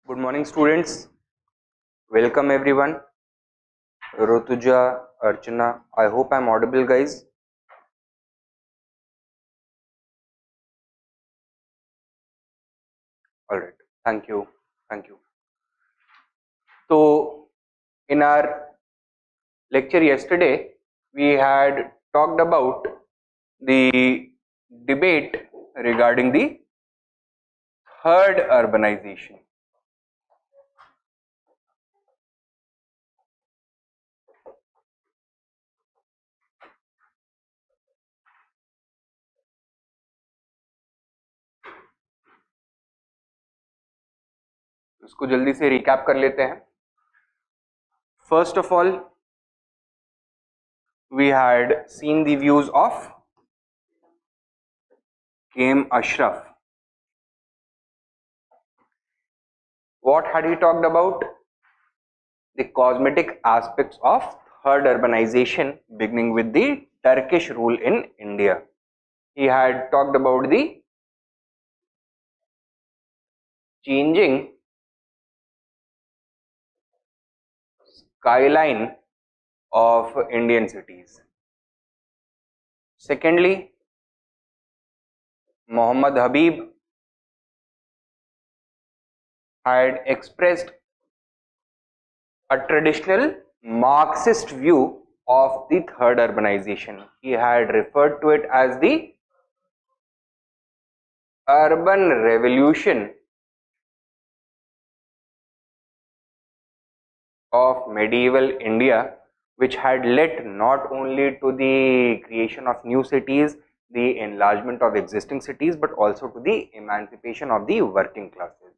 Good morning, students. Welcome everyone. Rotuja, Archana. I hope I'm audible, guys. All right. Thank you. Thank you. So, in our lecture yesterday, we had talked about the debate regarding the third urbanization. इसको जल्दी से recap कर लेते हैं. First of all, we had seen the views of K.M. Ashraf. What had he talked about? The cosmetic aspects of third urbanization, beginning with the Turkish rule in India. He had talked about the changing skyline of Indian cities. Secondly, Muhammad Habib had expressed a traditional Marxist view of the third urbanization. He had referred to it as the urban revolution of medieval India, which had led not only to the creation of new cities, the enlargement of existing cities, but also to the emancipation of the working classes.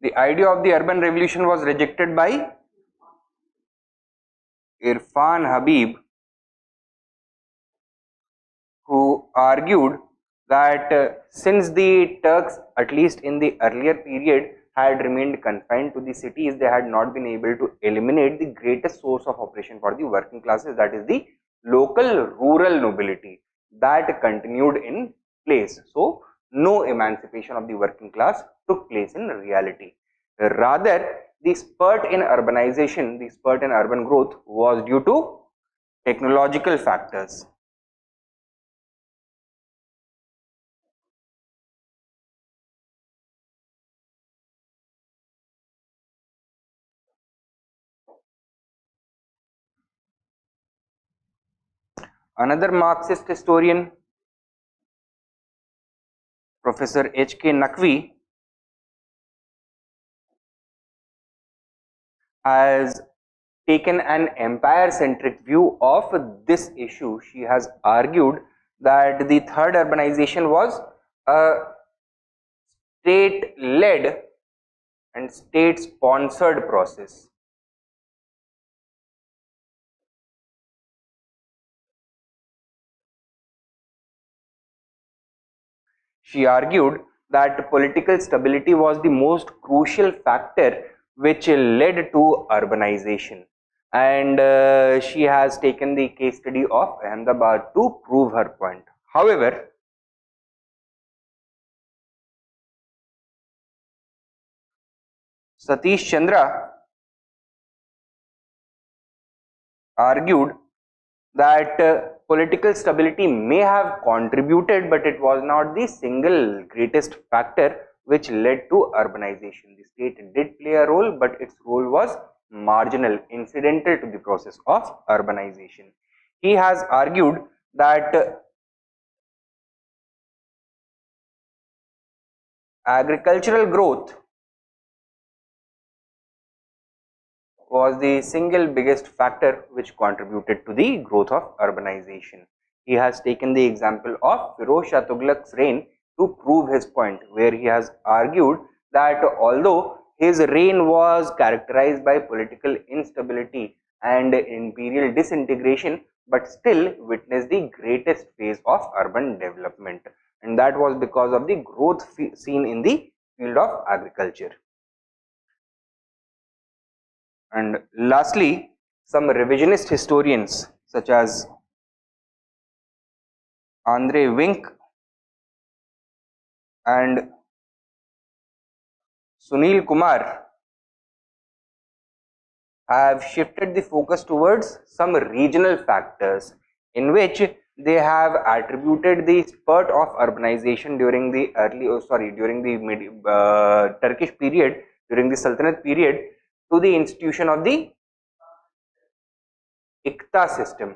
The idea of the urban revolution was rejected by Irfan Habib, who argued that since the Turks, at least in the earlier period, had remained confined to the cities, they had not been able to eliminate the greatest source of oppression for the working classes, that is the local rural nobility, that continued in place. So, no emancipation of the working class took place in reality. Rather, the spurt in urbanization, the spurt in urban growth was due to technological factors. Another Marxist historian, Professor H.K. Naqvi, has taken an empire-centric view of this issue. She has argued that the third urbanization was a state-led and state-sponsored process. She argued that political stability was the most crucial factor which led to urbanization, and she has taken the case study of Ahmedabad to prove her point. However, Satish Chandra argued that political stability may have contributed, but it was not the single greatest factor which led to urbanization. The state did play a role, but its role was marginal, incidental to the process of urbanization. He has argued that agricultural growth was the single biggest factor which contributed to the growth of urbanization. He has taken the example of Firoz Shah Tughlaq's reign to prove his point, where he has argued that although his reign was characterized by political instability and imperial disintegration, but still witnessed the greatest phase of urban development, and that was because of the growth seen in the field of agriculture. And lastly, some revisionist historians such as Andre Wink and Sunil Kumar have shifted the focus towards some regional factors, in which they have attributed the spurt of urbanization during the Turkish period, during the Sultanate period, to the institution of the ICTA system.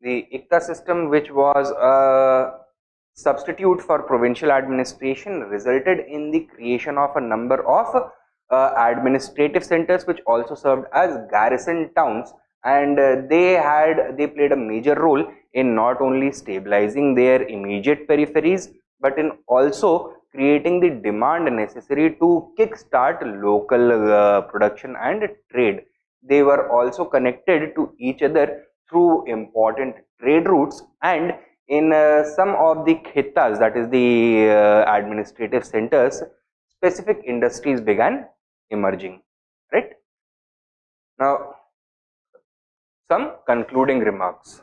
The ICTA system, which was a substitute for provincial administration, resulted in the creation of a number of administrative centers, which also served as garrison towns, and they played a major role in not only stabilizing their immediate peripheries, but in also creating the demand necessary to kickstart local production and trade. They were also connected to each other through important trade routes, and in some of the khittas, that is the administrative centers, specific industries began emerging. Right? Now, some concluding remarks.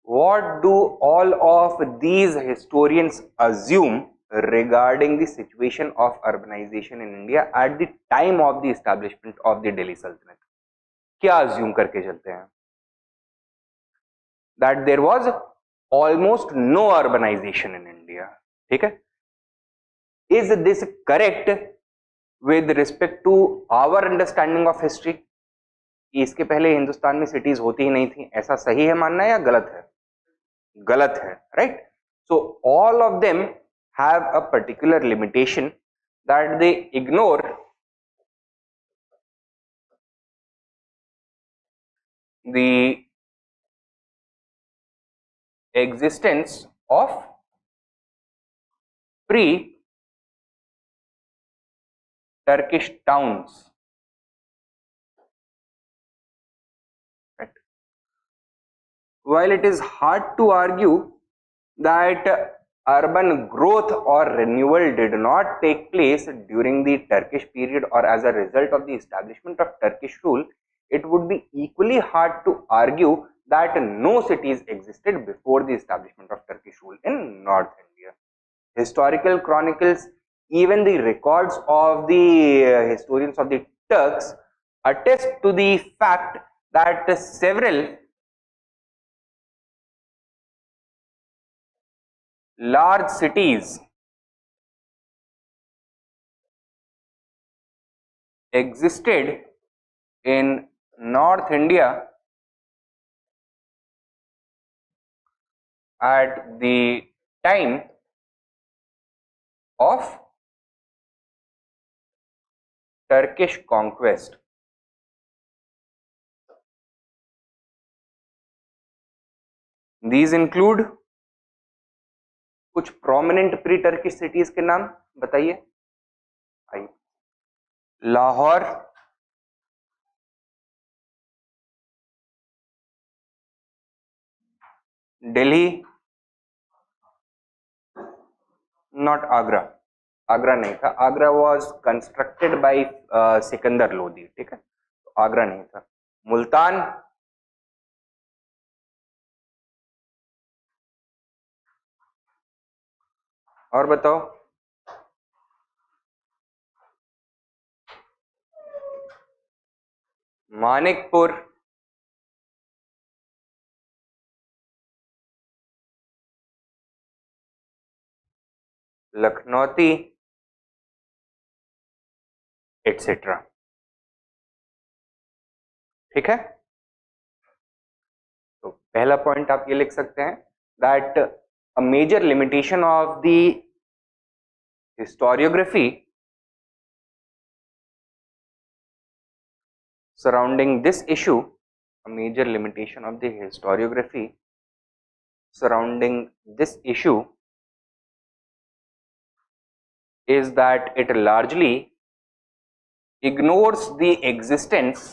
What do all of these historians assume regarding the situation of urbanization in India at the time of the establishment of the Delhi Sultanate? क्या assume करके चलते हैं? That there was almost no urbanization in India. ठीक है? Is this correct with respect to our understanding of history? इसके पहले हिंदुस्तान में cities होती ही नहीं थी, ऐसा सही है मानना या गलत है? गलत है, right? So all of them have a particular limitation that they ignore the existence of pre-Turkish towns. Right? While it is hard to argue that urban growth or renewal did not take place during the Turkish period or as a result of the establishment of Turkish rule, it would be equally hard to argue that no cities existed before the establishment of Turkish rule in North India. Historical chronicles, even the records of the historians of the Turks, attest to the fact that several large cities existed in North India at the time of Turkish conquest. These include कुछ prominent pre Turkish cities के नाम बताइए. Lahore, Delhi, not Agra. Agra नहीं था, Agra was constructed by Sikandar Lodi. ठीक है, तो आगरा नहीं था. मुल्तान, और बताओ. मानिकपुर, लखनौती, एटसेट्रा. ठीक है, तो पहला पॉइंट आप ये लिख सकते हैं that a major limitation of the historiography surrounding this issue, a major limitation of the historiography surrounding this issue is that it largely ignores the existence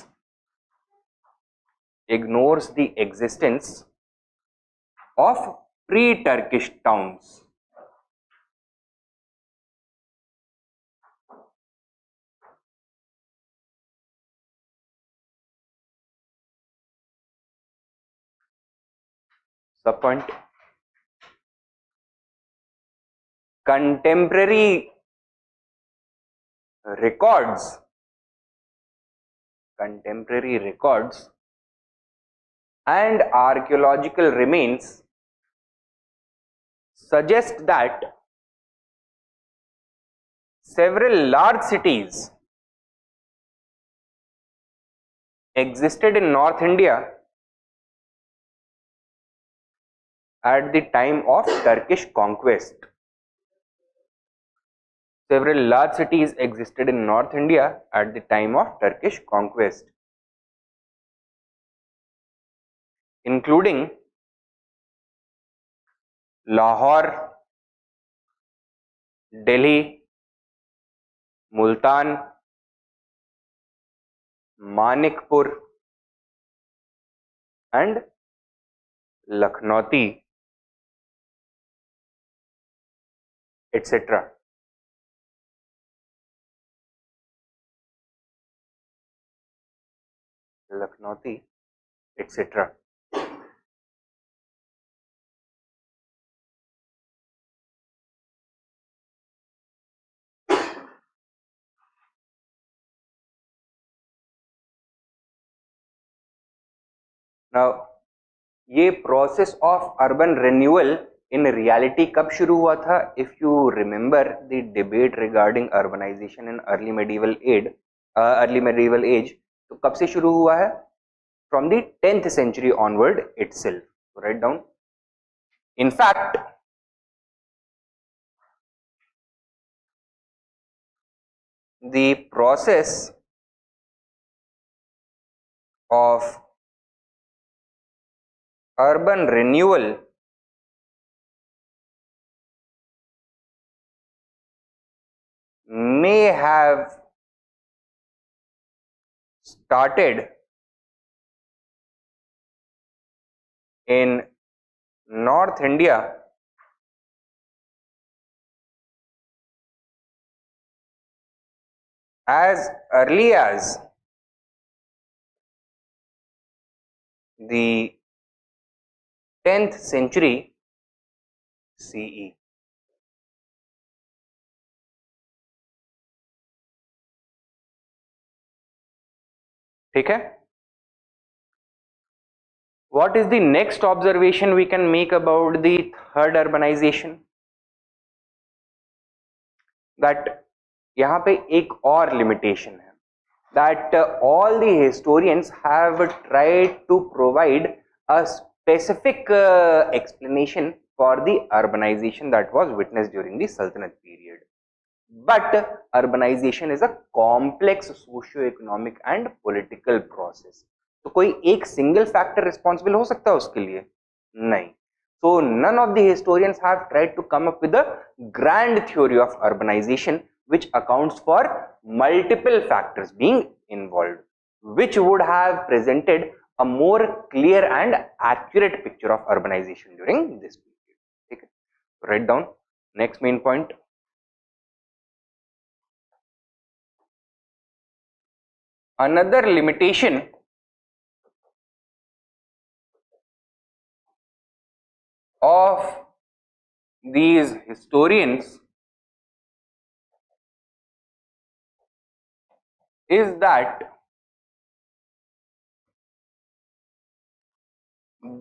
of pre-Turkish towns. Sub point. Contemporary records and archaeological remains suggest that several large cities existed in North India at the time of Turkish conquest. Several large cities existed in North India at the time of Turkish conquest, including Lahore, Delhi, Multan, Manikpur and Lakhnauti, etc. Lakhnauti, etc. Now, ये process of urban renewal in reality कब शुरू हुआ था? If you remember the debate regarding urbanization in early medieval age, तो कब से शुरू हुआ है? From the 10th century onward itself. So write down. In fact, the process of urban renewal may have started in North India as early as the 10th century CE. ठीक है? What is the next observation we can make about the third urbanization? That यहाँ पे एक और limitation है, that all the historians have tried to provide a specific explanation for the urbanization that was witnessed during the Sultanate period. But urbanization is a complex socio-economic and political process. तो कोई एक single factor responsible हो सकता है उसके लिए? नहीं. So none of the historians have tried to come up with a grand theory of urbanization which accounts for multiple factors being involved, which would have presented a more clear and accurate picture of urbanization during this period. Okay? Write down next main point. Another limitation of these historians is that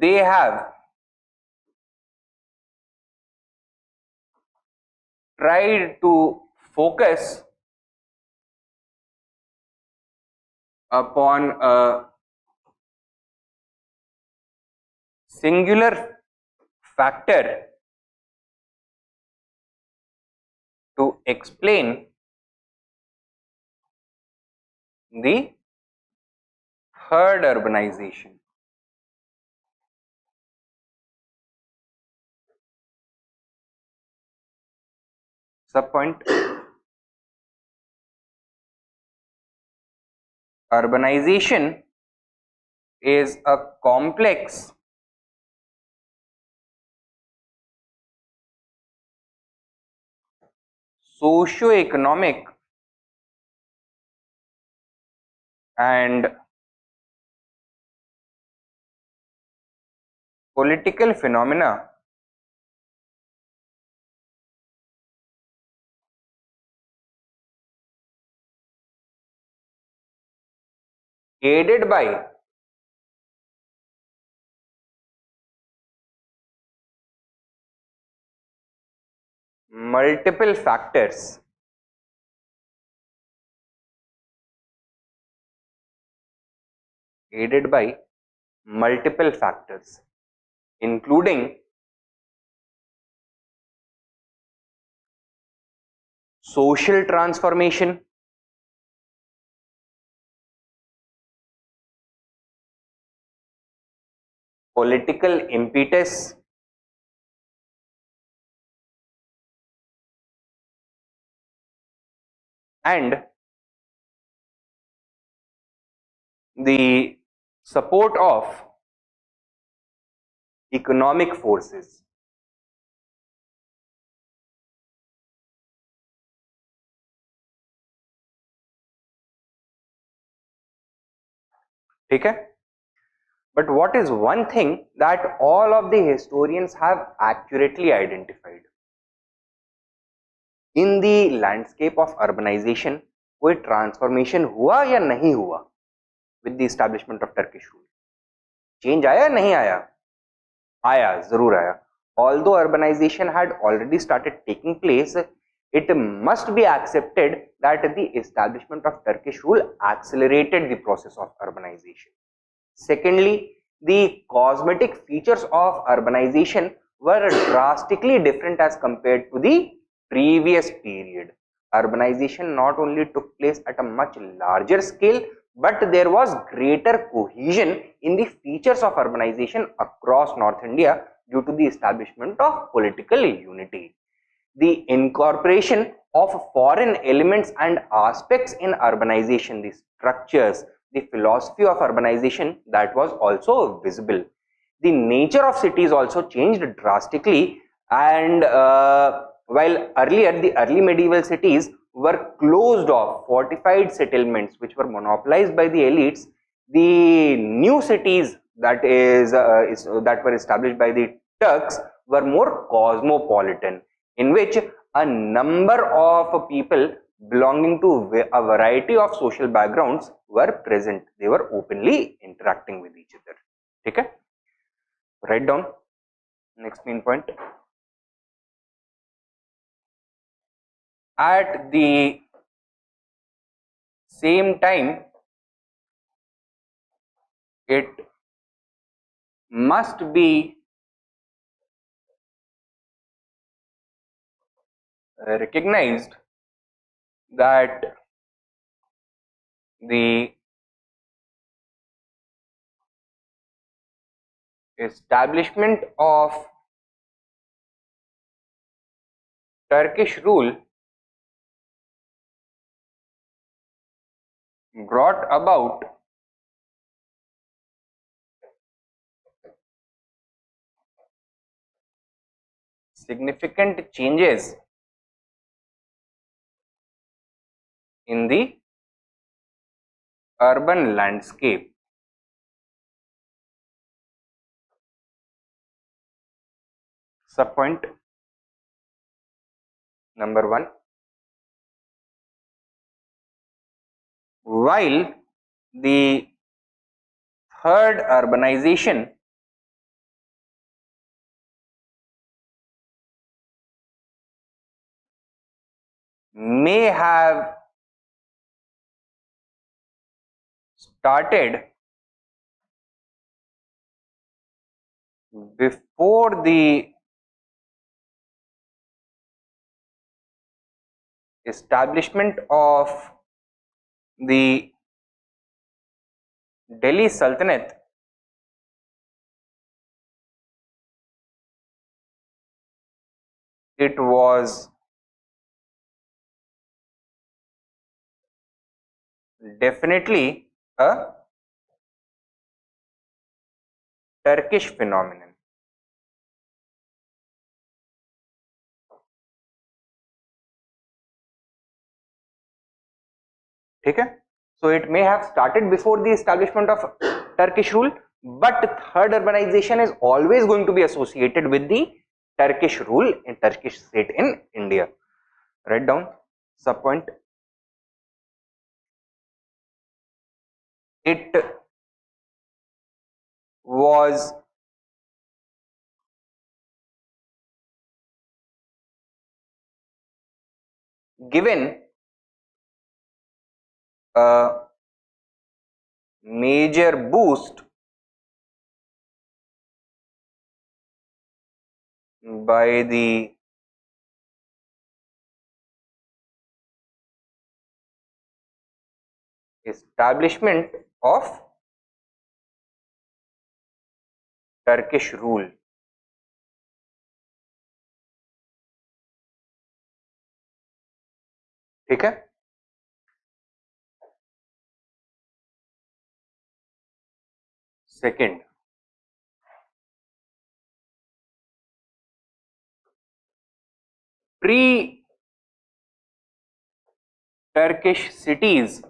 they have tried to focus upon a singular factor to explain the third urbanization. Subpoint. Urbanization is a complex socio-economic and political phenomena aided by multiple factors aided by multiple factors including social transformation, political impetus, and the support of economic forces. ठीक है? But what is one thing that all of the historians have accurately identified? In the landscape of urbanization, कोई transformation हुआ या नहीं हुआ with the establishment of Turkish rule? Change आया या नहीं आया? आया, जरूर आया. Although urbanization had already started taking place, it must be accepted that the establishment of Turkish rule accelerated the process of urbanization. Secondly, the cosmetic features of urbanization were drastically different as compared to the previous period. Urbanization not only took place at a much larger scale, but there was greater cohesion in the features of urbanization across North India due to the establishment of political unity. The incorporation of foreign elements and aspects in urbanization, the structures, the philosophy of urbanization, that was also visible. The nature of cities also changed drastically, and while earlier the early medieval cities were closed off, fortified settlements which were monopolized by the elites, the new cities that were established by the Turks were more cosmopolitan, in which a number of people belonging to a variety of social backgrounds were present. They were openly interacting with each other. Okay? Write down next main point. At the same time, it must be recognized that the establishment of Turkish rule brought about significant changes in the urban landscape. Subpoint number 1. While the third urbanization may have started before the establishment of the Delhi Sultanate, it was definitely a Turkish phenomenon. ठीक है? So it may have started before the establishment of Turkish rule, But third urbanization is always going to be associated with the Turkish rule in Turkish state in India. Write down sub point. It was given a major boost by the establishment of Turkish rule. ठीक है. Second, pre-Turkish cities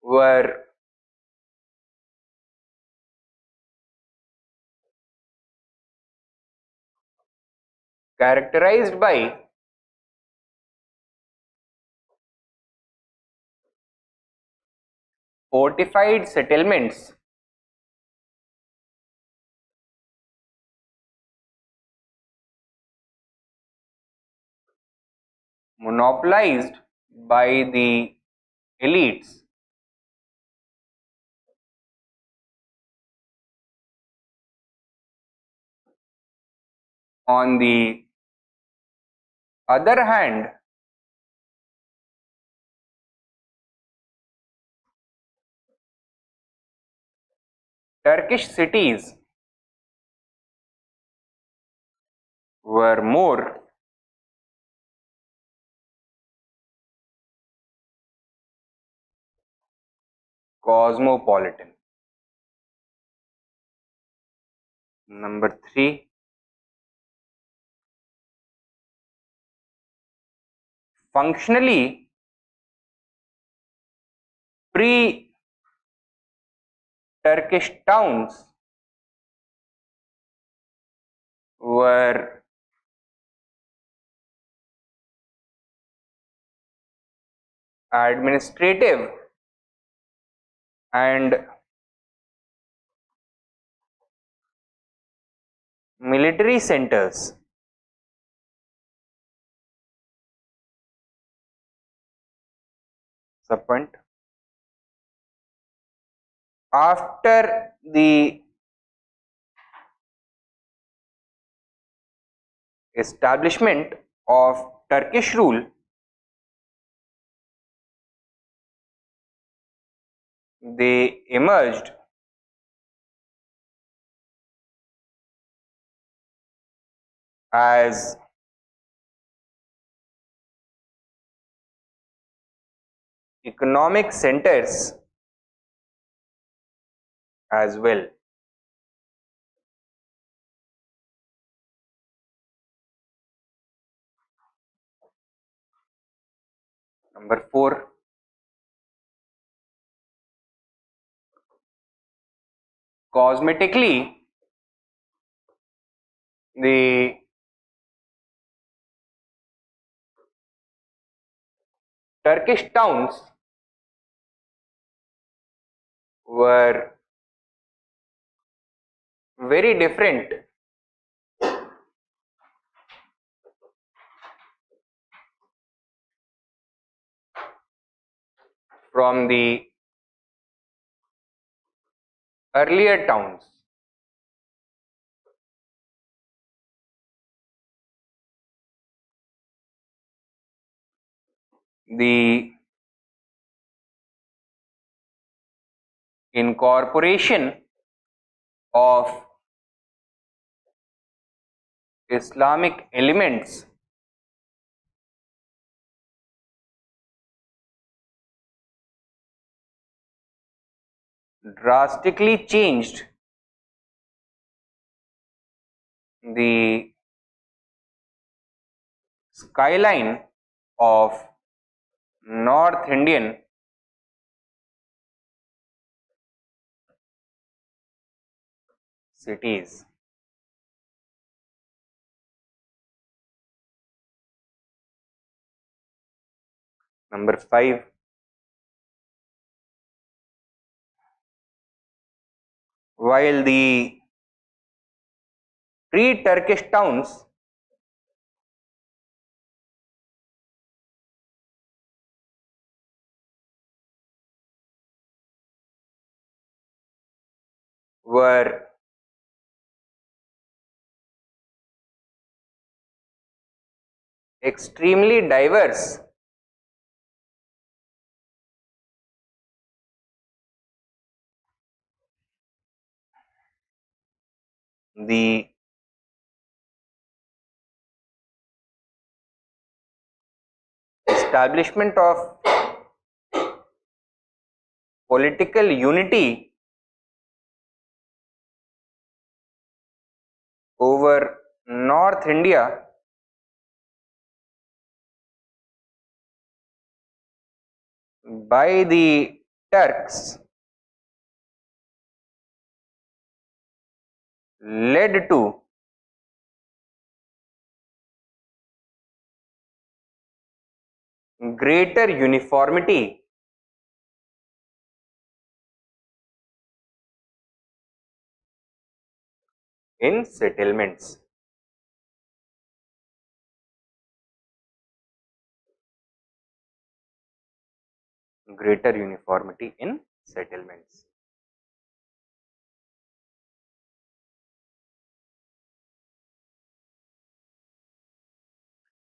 were characterized by fortified settlements monopolized by the elites. On the other hand, Turkish cities were more cosmopolitan. Number 3, functionally pre-Turkish towns were administrative and military centers. Subpoint. After the establishment of Turkish rule, they emerged as economic centers as well. Number 4, cosmetically, the Turkish towns were very different from the earlier towns. The incorporation of Islamic elements drastically changed the skyline of North Indian cities. Number 5, while the pre-Turkish towns were extremely diverse, the establishment of political unity over North India by the Turks led to greater uniformity in settlements. Greater uniformity in settlements.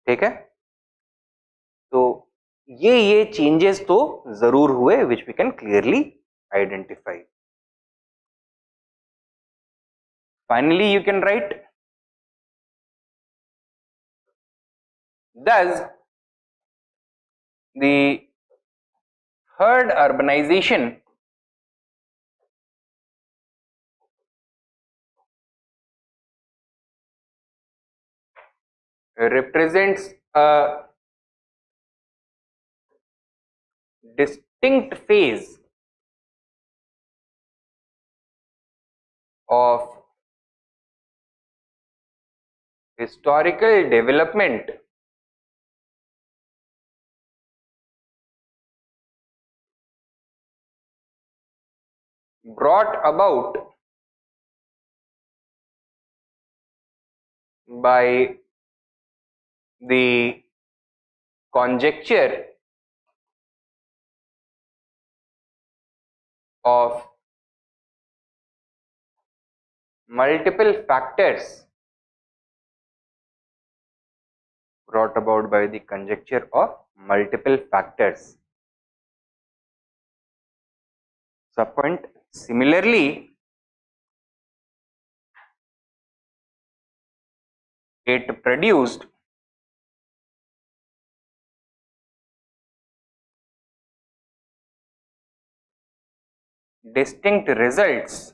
ठीक है, तो ये changes तो जरूर हुए which we can clearly identify. Finally, you can write, thus the herd urbanization represents a distinct phase of historical development brought about by the conjecture of multiple factors, brought about by the conjecture of multiple factors. Subpoint, similarly, it produced distinct results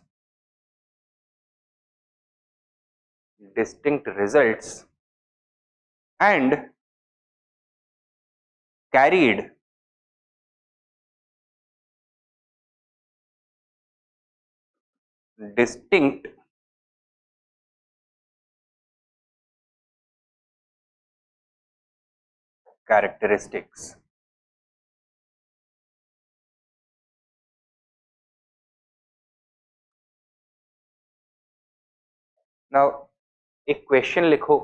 and carried distinct characteristics. Now एक question लिखो,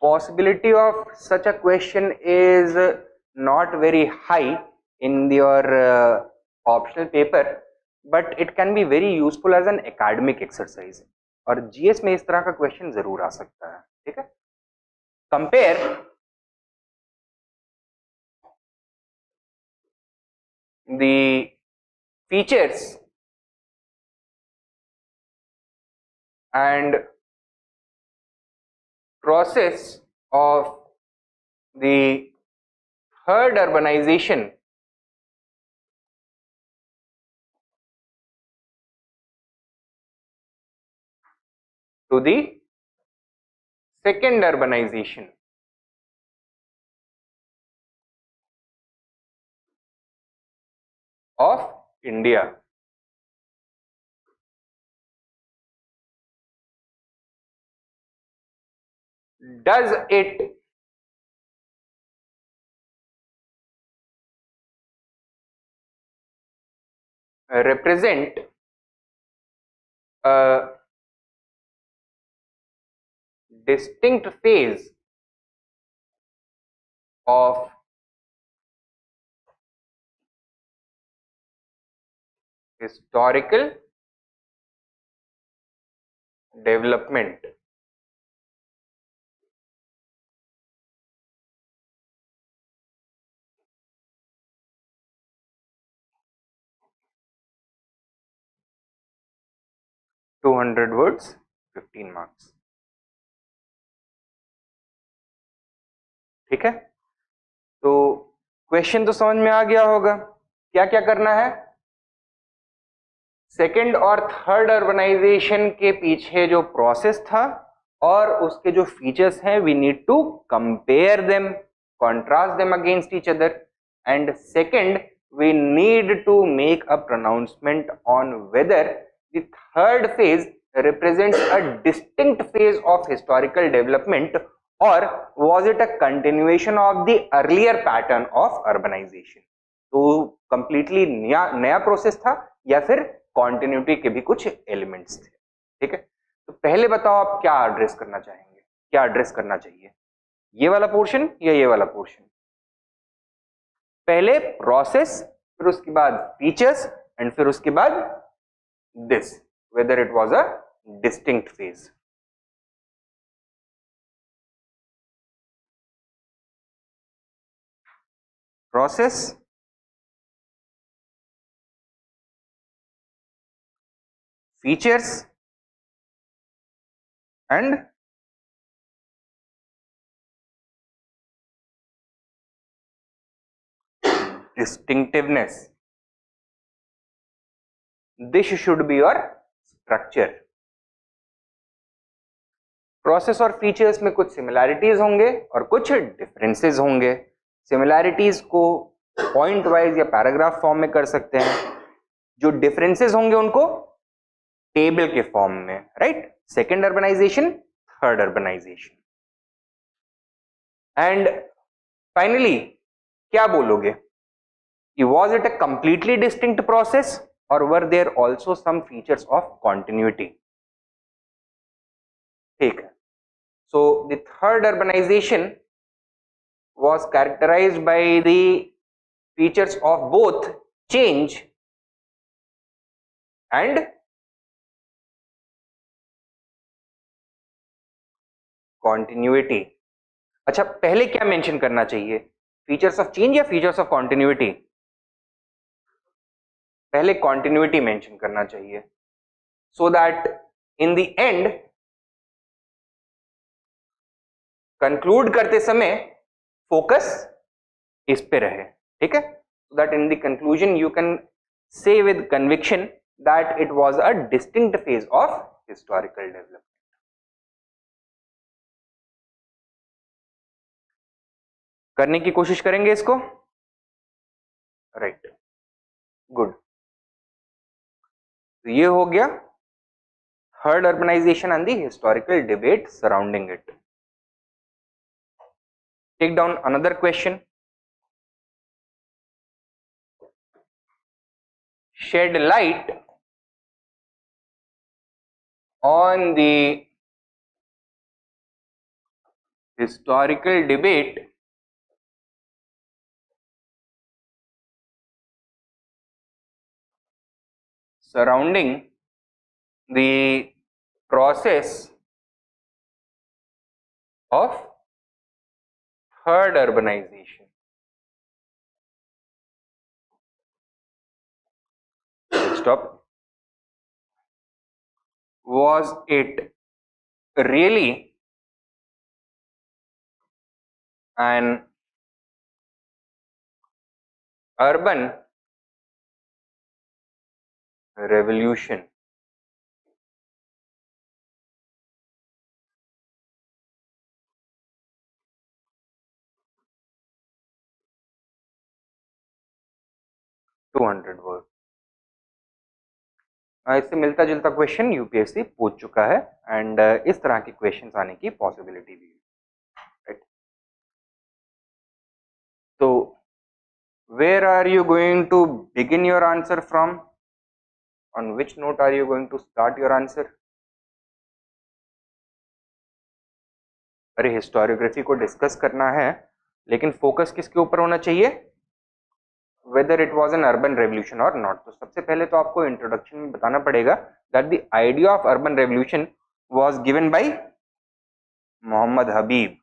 possibility of such a question is not very high in your optional paper, but it can be very useful as an academic exercise. और GS में इस तरह का question जरूर आ सकता है. ठीक है, compare the features and process of the herd urbanization to the second urbanization. Of India. Does it represent a distinct phase of historical development? 200 words, 15 marks. ठीक है, तो क्वेश्चन तो समझ में आ गया होगा। क्या क्या करना है? सेकेंड और थर्ड अर्बनाइजेशन के पीछे जो प्रोसेस था और उसके जो फीचर्स हैं, we need to compare them, contrast them against each other, and second we need to make a pronouncement on whether the third phase represents a distinct phase of historical development or was it a continuation of the earlier pattern of urbanization. तो completely नया process था या फिर continuity के भी कुछ elements थे। ठीक है, तो पहले बताओ आप क्या एड्रेस करना चाहेंगे, क्या एड्रेस करना चाहिए, ये वाला पोर्शन या ये वाला पोर्शन? पहले प्रोसेस, फिर उसके बाद फीचर्स, एंड फिर उसके बाद this, whether it was a distinct phase. Process, features and distinctiveness. This should be your structure. Process और फीचर्स में कुछ सिमिलैरिटीज होंगे और कुछ डिफरेंसेस होंगे। सिमिलैरिटीज को पॉइंट वाइज या पैराग्राफ फॉर्म में कर सकते हैं, जो डिफरेंसेस होंगे उनको टेबल के फॉर्म में, right? Second urbanization, third urbanization, and finally क्या बोलोगे? Was it a completely distinct process or were there also some features of continuity? ठीक है, so the third urbanization was characterized by the features of both change and continuity. अच्छा, पहले क्या mention करना चाहिए, features of change या features of continuity? पहले continuity mention करना चाहिए, so that in the end conclude करते समय फोकस इस पे रहे। ठीक है, so that in the conclusion you can say with conviction that it was a distinct phase of historical development. करने की कोशिश करेंगे इसको, राइट, गुड। तो ये हो गया third urbanization and the historical debate surrounding it. Take down another question. Shed light on the historical debate surrounding the process of third urbanization. Stop. Was it really an urban revolution? $200 words. इससे मिलता जुलता question UPSC पूछ चुका है and इस तरह के questions आने की पॉसिबिलिटी भी है, राइट। तो where are you going to begin your answer from, on which note are you going to start your answer? अरे हिस्टोरियोग्राफी को डिस्कस करना है लेकिन फोकस किसके ऊपर होना चाहिए, whether it was an urban revolution or not। तो सबसे पहले तो आपको इंट्रोडक्शन में बताना पड़ेगा that the idea of urban revolution was given by Mohammad हबीब।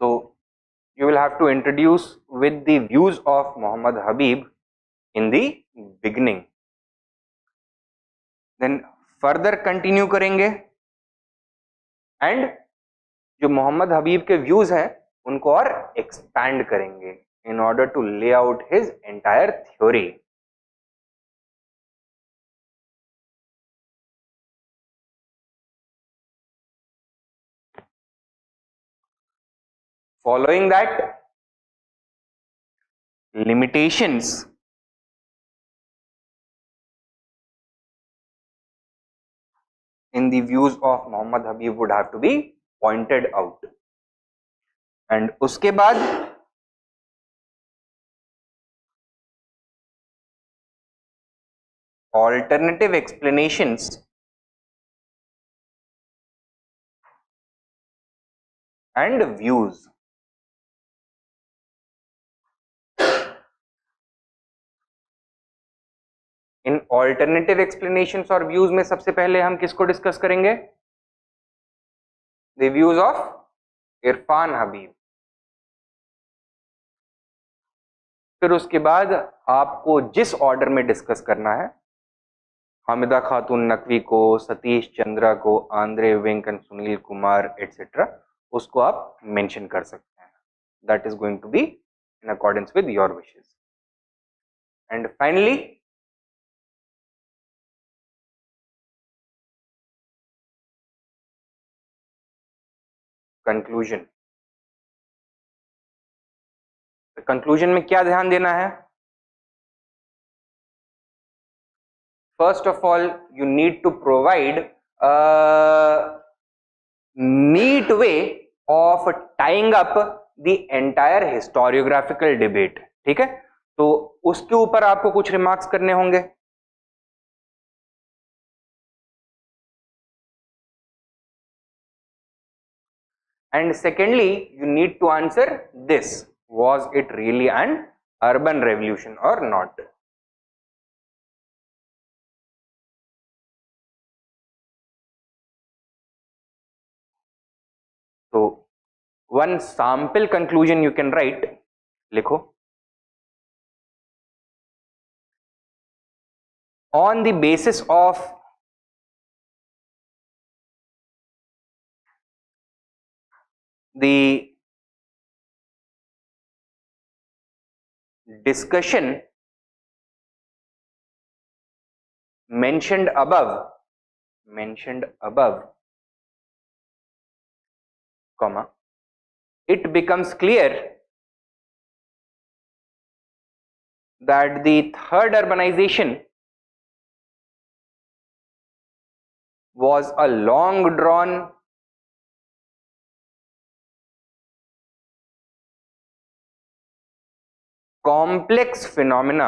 तो you will have to introduce with the views of Muhammad Habib in the beginning, then further continue करेंगे एंड जो मोहम्मद हबीब के व्यूज हैं उनको और एक्सपैंड करेंगे in order to lay out his entire theory। Following that, limitations in the views of Muhammad Habib would have to be pointed out, and उसके बाद alternative explanations and views। In alternative explanations और views में सबसे पहले हम किसको discuss करेंगे, the views of Irfan Habib. फिर उसके बाद आपको जिस ऑर्डर में डिस्कस करना है, हामिदा खातून नकवी को, सतीश चंद्रा को, आंद्रे वेंकन, सुनील कुमार एटसेट्रा, उसको आप मेंशन कर सकते हैं। That is going to be in accordance with your wishes. And finally conclusion. Conclusion में क्या ध्यान देना है, first of all you need to provide a neat way of tying up the entire historiographical debate। ठीक है, तो उसके ऊपर आपको कुछ रिमार्क्स करने होंगे। and secondly you need to answer this, was it really an urban revolution or not? तो one sample conclusion you can write, लिखो, on the basis of the discussion mentioned above, comma, it becomes clear that the third urbanization was a long drawn complex phenomena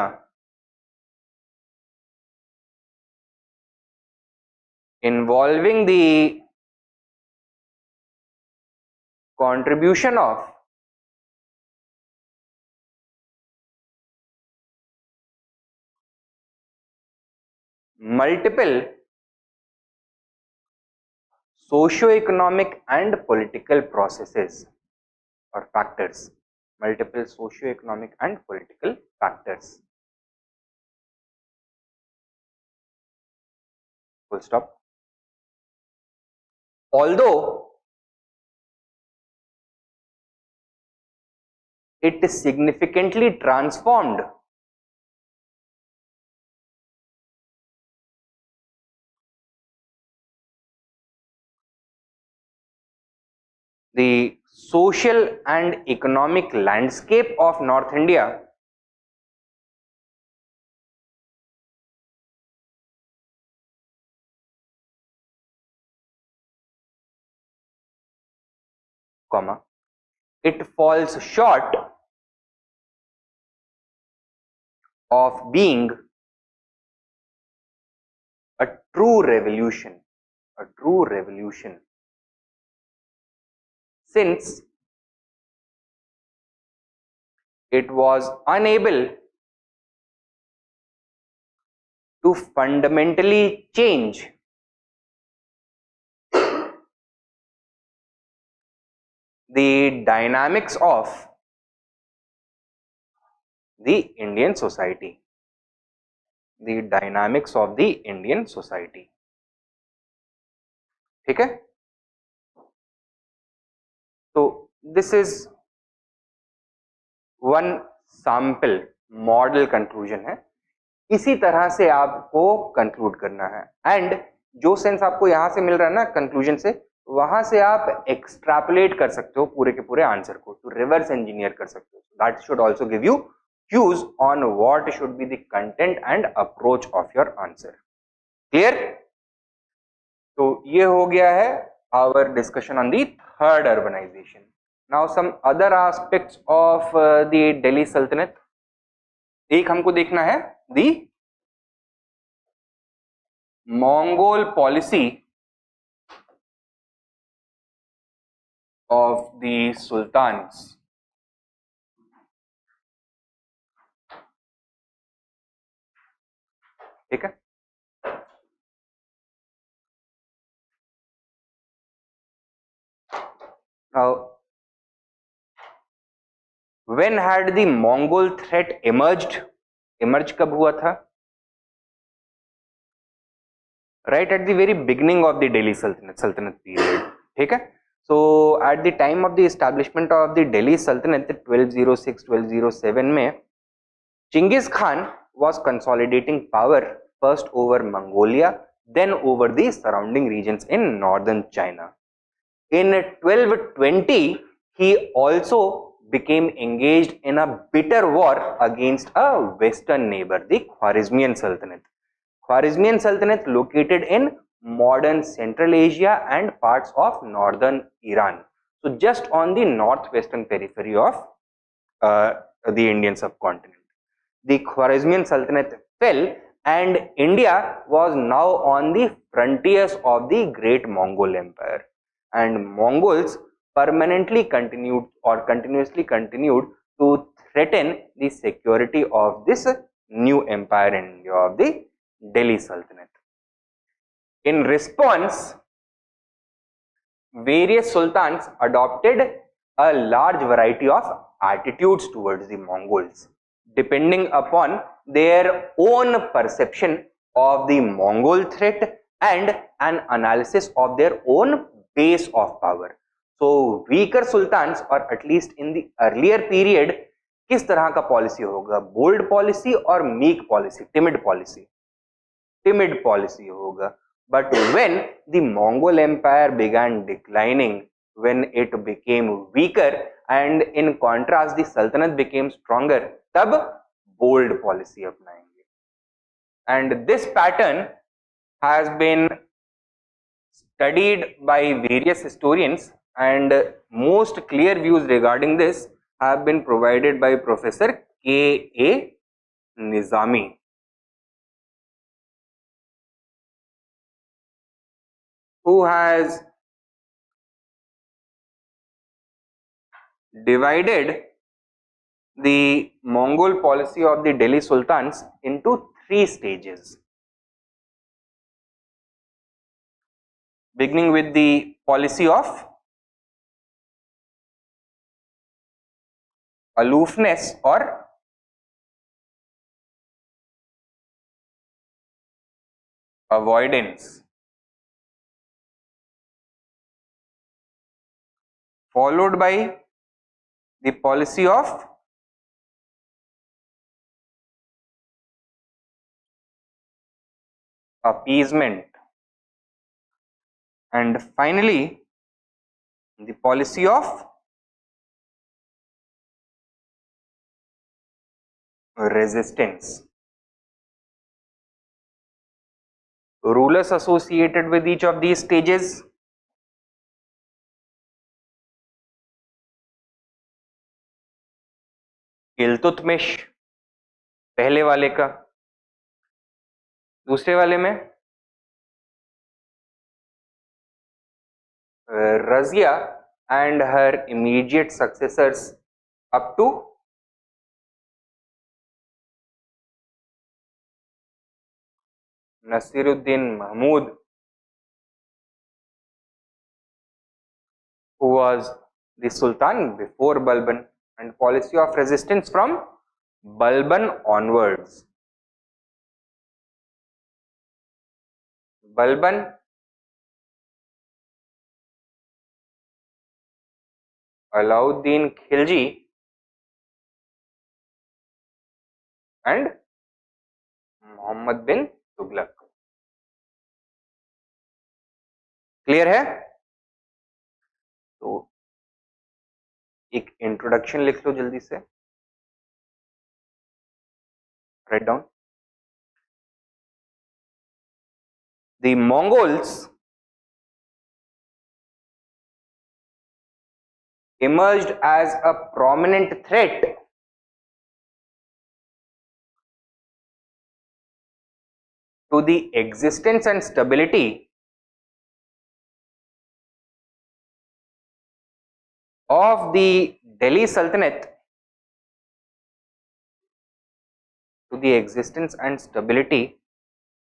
involving the contribution of multiple socio-economic and political processes or factors, multiple socio-economic and political factors, full stop। Although it significantly transformed the social and economic landscape of North India comma, it falls short of being a true revolution, a true revolution, since it was unable to fundamentally change the dynamics of the Indian society, the dynamics of the Indian society. ठीक है? So this is one sample model conclusion है. इसी तरह से आपको conclude करना है, and जो सेंस आपको यहां से मिल रहा है ना कंक्लूजन से, वहां से आप एक्सट्रैपोलेट कर सकते हो पूरे के पूरे आंसर को, तो रिवर्स इंजीनियर कर सकते हो. That should also give you cues on what should be the content and approach of your answer. Clear? तो ये हो गया है our discussion on the third urbanization. Now some other aspects of the Delhi Sultanate. एक हमको देखना है the Mongol policy of the Sultans. ठीक है? Now, when had the Mongol threat emerged? Emerge कब हुआ था? Right at the very beginning of the Delhi Sultanate period. ठीक है? So at the time of the establishment of the Delhi Sultanate 1206-1207 में Genghis Khan was consolidating power first over Mongolia, then over the surrounding regions in northern China. In 1220, he also became engaged in a bitter war against a western neighbor, the Khwarezmian Sultanate. Khwarezmian Sultanate located in modern Central Asia and parts of northern Iran. So just on the northwestern periphery of the Indian subcontinent. The Khwarezmian Sultanate fell and India was now on the frontiers of the great Mongol Empire. And Mongols permanently continued or continuously continued to threaten the security of this new empire in India of the Delhi Sultanate. In response, various sultans adopted a large variety of attitudes towards the Mongols, depending upon their own perception of the Mongol threat and an analysis of their own base of power. So weaker sultans, or at least in the earlier period, किस तरह का policy होगा? Bold policy और meek policy, timid policy, timid policy होगा. But when the Mongol Empire began declining, when it became weaker, and in contrast the Sultanate became stronger, तब bold policy अपनाएंगे. And this pattern has been studied by various historians, and most clear views regarding this have been provided by Professor K.A. Nizami. Who has divided the Mongol policy of the Delhi Sultans into 3 stages. Beginning with the policy of aloofness or avoidance, followed by the policy of appeasement, and finally The policy of resistance. Rulers associated with each of these stages. Iltutmish पहले वाले का, दूसरे वाले में Razia and her immediate successors up to Nasiruddin Mahmud, who was the Sultan before Balban, and policy of resistance from Balban onwards. Balban, Alauddin Khilji and Muhammad bin Tughlaq. Clear है? तो एक introduction लिख लो जल्दी से, write down. The Mongols emerged as a prominent threat to the existence and stability of the Delhi Sultanate, to the existence and stability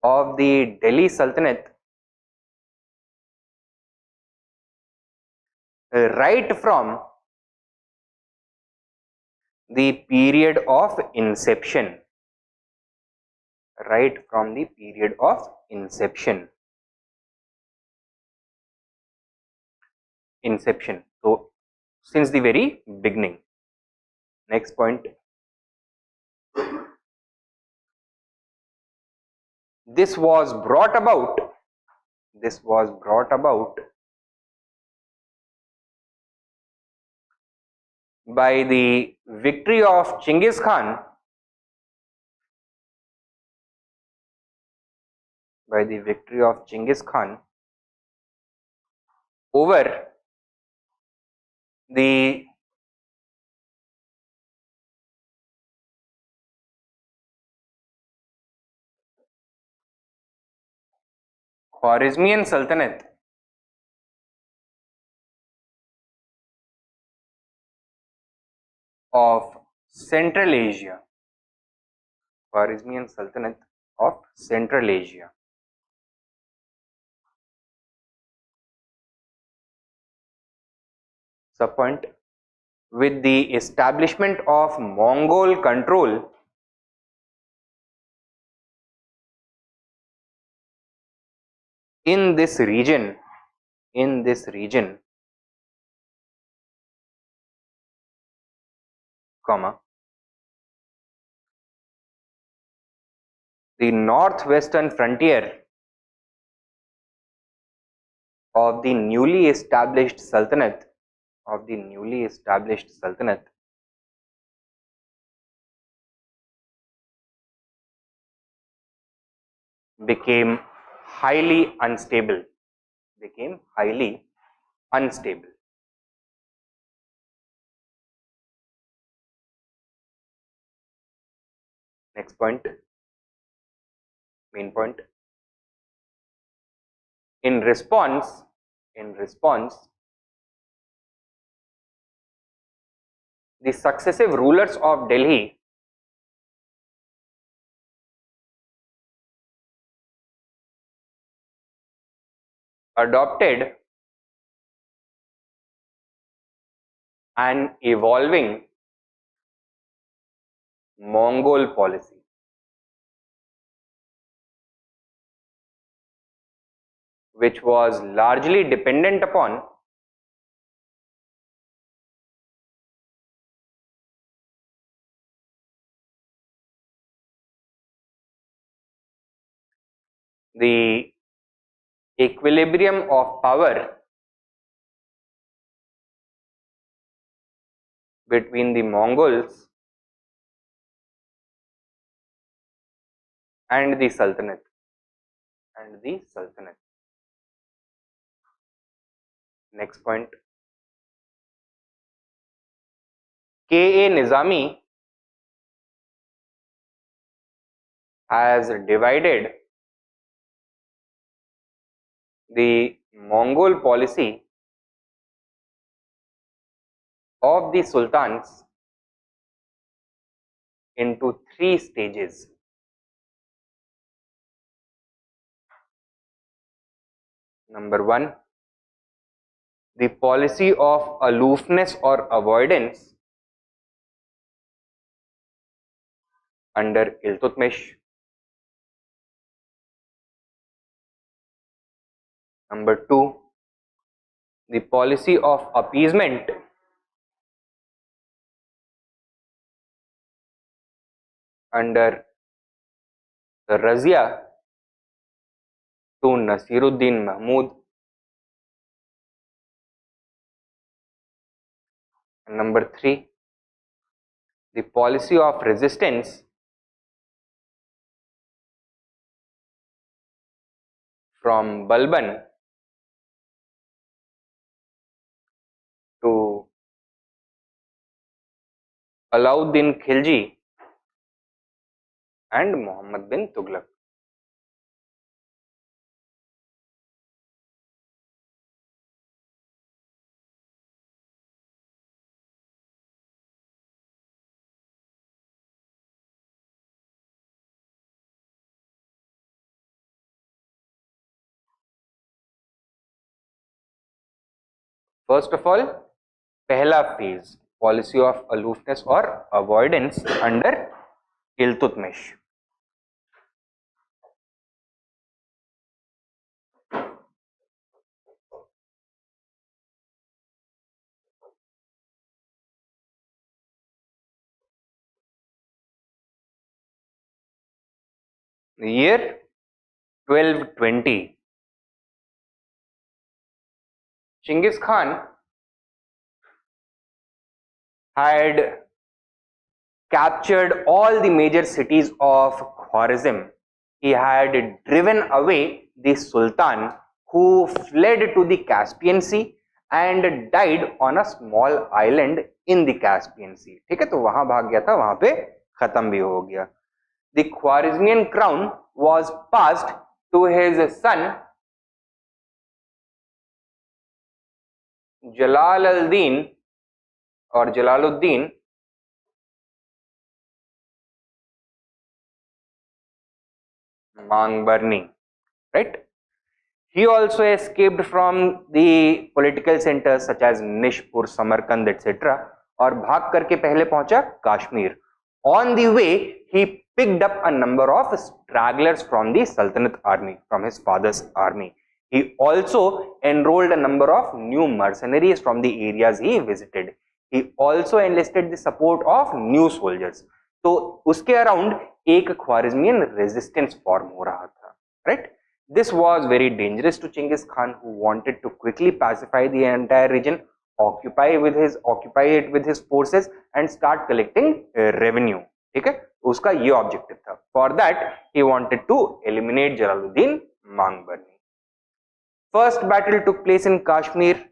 of the Delhi Sultanate right from the period of inception. Right from the period of inception. Inception. So, since the very beginning. Next point. This was brought about by the victory of Chinggis Khan, over the Khwarezmian Sultanate of Central Asia. Khwarezmian Sultanate of Central Asia. Subpoint. With the establishment of Mongol control in this region, comma, the northwestern frontier of the newly established Sultanate, became highly unstable. Next point, main point. In response, the successive rulers of Delhi adopted an evolving Mongol policy, which was largely dependent upon the equilibrium of power between the Mongols and the Sultanate. Next point. K.A. Nizami has divided the Mongol policy of the Sultans into 3 stages. Number 1, the policy of aloofness or avoidance under Iltutmish. Number 2, the policy of appeasement under the Razia to Nasiruddin Mahmud. And number 3, the policy of resistance from Balban to Alauddin Khilji and Muhammad bin Tughlaq. First of all, पहला phase, policy of aloofness or avoidance under Iltutmish. The year 1220, Genghis Khan had captured all the major cities of Khwarizm. He had driven away the Sultan, who fled to the Caspian Sea and died on a small island in the Caspian Sea. ठीक है, तो वहां भाग गया था, वहां पे खत्म भी हो गया. The Khwarizmian crown was passed to his son Jalaluddin Mangbarni, right? He also escaped from the political centers such as Nishpur, Samarkand, etc. और भाग करके पहले पहुंचा Kashmir. On the way, he picked up a number of stragglers from the Sultanate army, from his father's army. He also enrolled a number of new mercenaries from the areas he visited. He also enlisted the support of new soldiers. तो उसके around एक ख्वारिज़मियन resistance form हो रहा था, right? This was very dangerous to Genghis Khan, who wanted to quickly pacify the entire region, occupy it with his forces and start collecting revenue. ठीक है, उसका ये ऑब्जेक्टिव था. For that he wanted to eliminate Jalaluddin Mangbarni. First battle took place in Kashmir.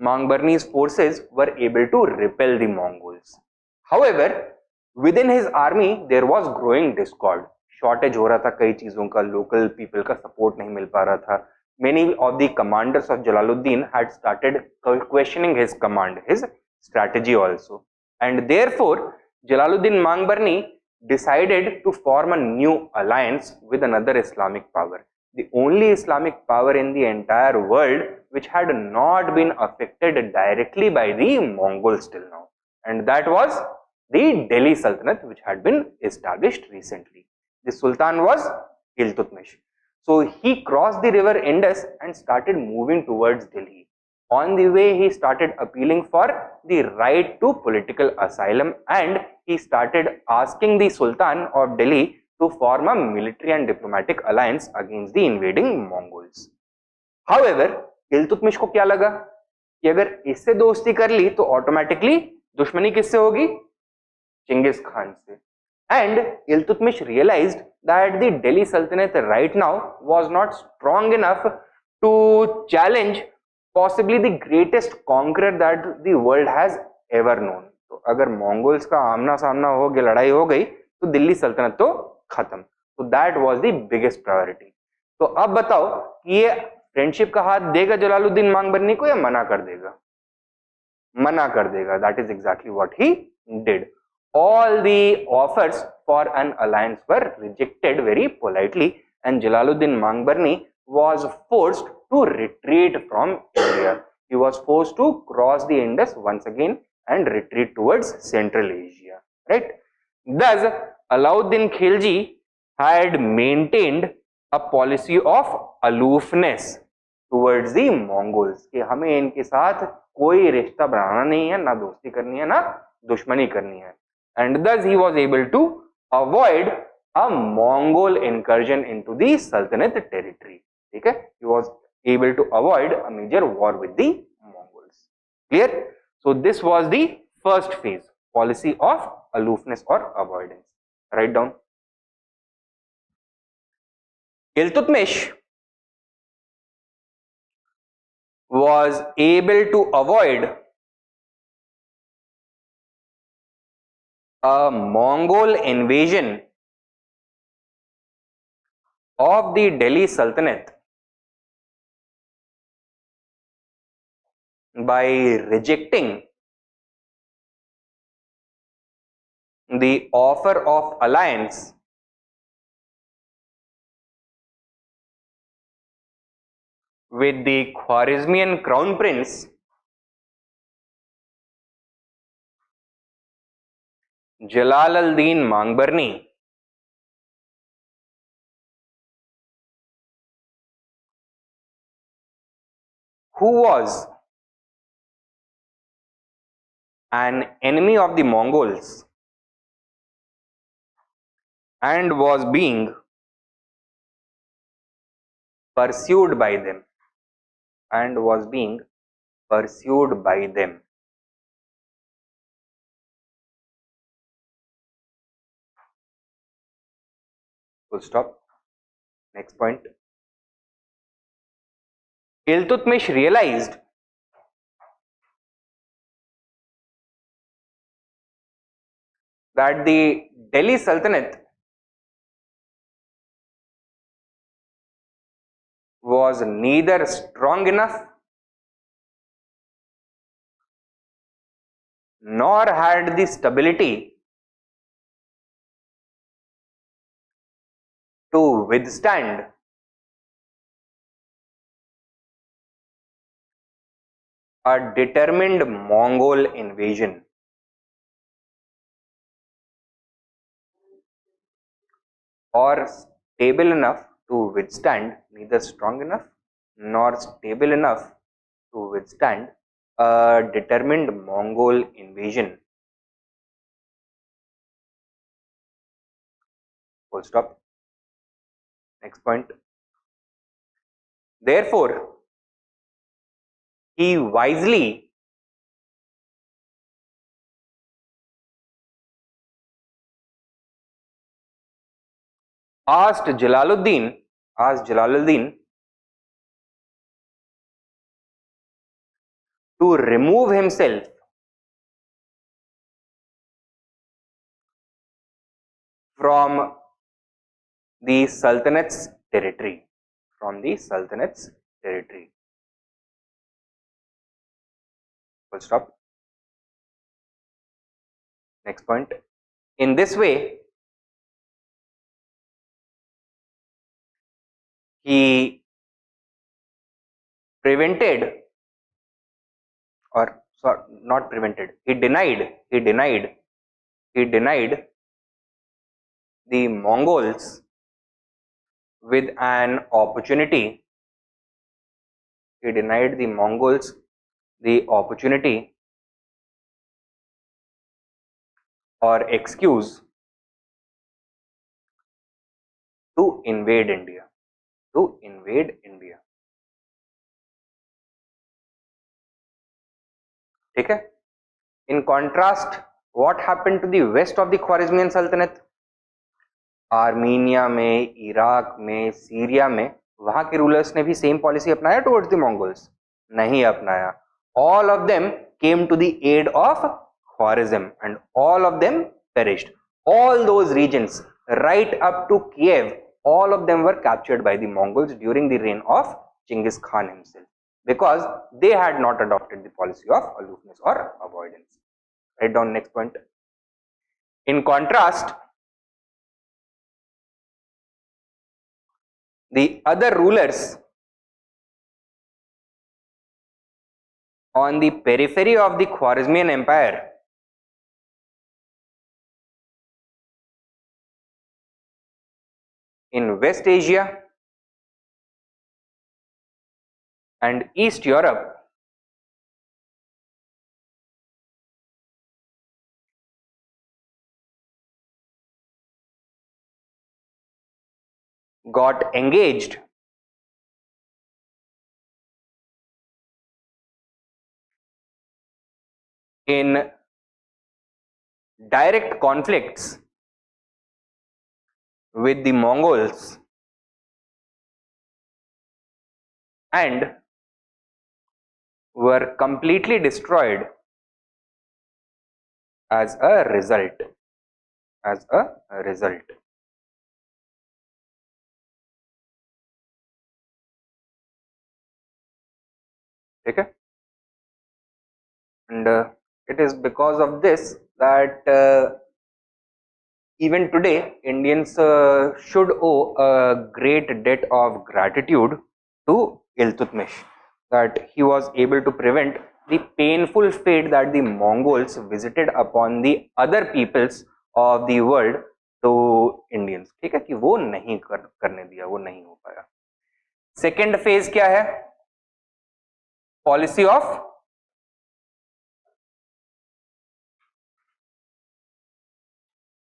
Mangbarni's forces were able to repel the Mongols. However, within his army there was growing discord. Shortage हो रहा था कई चीजों का, local people का support नहीं मिल पा रहा था. Many of the commanders of Jalaluddin had started questioning his command, his strategy also, and therefore Jalaluddin Mangbarni decided to form a new alliance with another Islamic power, the only Islamic power in the entire world which had not been affected directly by the Mongols till now, and that was the Delhi Sultanate, which had been established recently. The Sultan was Iltutmish. So he crossed the river Indus and started moving towards Delhi. On the way, he started appealing for the right to political asylum, and he started asking the Sultan of Delhi to form a military and diplomatic alliance against the invading Mongols. However, Iltutmish को क्या लगा कि अगर इससे दोस्ती कर ली तो automatically दुश्मनी किससे होगी? Genghis Khan से. And Iltutmish realized that the Delhi Sultanate right now was not strong enough to challenge possibly the greatest conqueror that the world has ever known. तो अगर मंगोल्स का आमना सामना हो गया, लड़ाई हो गई, तो दिल्ली सल्तनत तो खत्म. तो that was the biggest priority. तो अब बताओ कि ये फ्रेंडशिप का हाथ देगा जलालुद्दीन मांगबरनी को या मना कर देगा? मना कर देगा. That is exactly what he did. All the offers for an alliance were rejected very politely, and Jalaluddin Mangbarni was forced to retreat from India. He was forced to cross the Indus once again and retreat towards Central Asia. Right? Thus, Alauddin Khilji had maintained a policy of aloofness towards the Mongols. कि हमें इनके साथ कोई रिश्ता बनाना नहीं है, ना दोस्ती करनी है, ना दुश्मनी करनी है. And thus he was able to avoid a Mongol incursion into the Sultanate territory. Okay? He was able to avoid a major war with the Mongols. Clear? So this was the first phase, policy of aloofness or avoidance. Write down. Iltutmish was able to avoid a Mongol invasion of the Delhi Sultanate by rejecting the offer of alliance with the Khwarezmian crown prince Jalal al-Din Mangbarni, who was an enemy of the Mongols and was being pursued by them. Full stop. Next point. Iltutmish realized that the Delhi Sultanate was neither strong enough nor had the stability to withstand a determined Mongol invasion. Or stable enough to withstand, neither strong enough nor stable enough to withstand a determined Mongol invasion. Full stop. Next point. Therefore, he wisely asked Jalaluddin to remove himself from the Sultanate's territory. Full stop. Next point. In this way, he prevented, or sorry, not prevented, he denied the Mongols with an opportunity. He denied the Mongols the opportunity or excuse to invade India. ठीक है? In contrast, what happened to the west of the Khwarezmian Sultanate? Armenia में, Iraq में, Syria में वहां के rulers ने भी same policy अपनाया टुवर्ड्स द मंगोल्स? नहीं अपनाया. All of them came to the end of Khwarezm and all of them perished. All those regions right up to Kiev, all of them were captured by the Mongols during the reign of Genghis Khan himself, because they had not adopted the policy of aloofness or avoidance. Write down next point. In contrast, the other rulers on the periphery of the Khwarezmian Empire in West Asia and East Europe got engaged in direct conflicts with the Mongols and were completely destroyed as a result. Okay, and it is because of this that even today Indians should owe a great debt of gratitude to Iltutmish, that he was able to prevent the painful fate that the Mongols visited upon the other peoples of the world to Indians. ठीक है, कि वो नहीं करने दिया, वो नहीं हो पाया. सेकेंड फेज क्या है? Policy of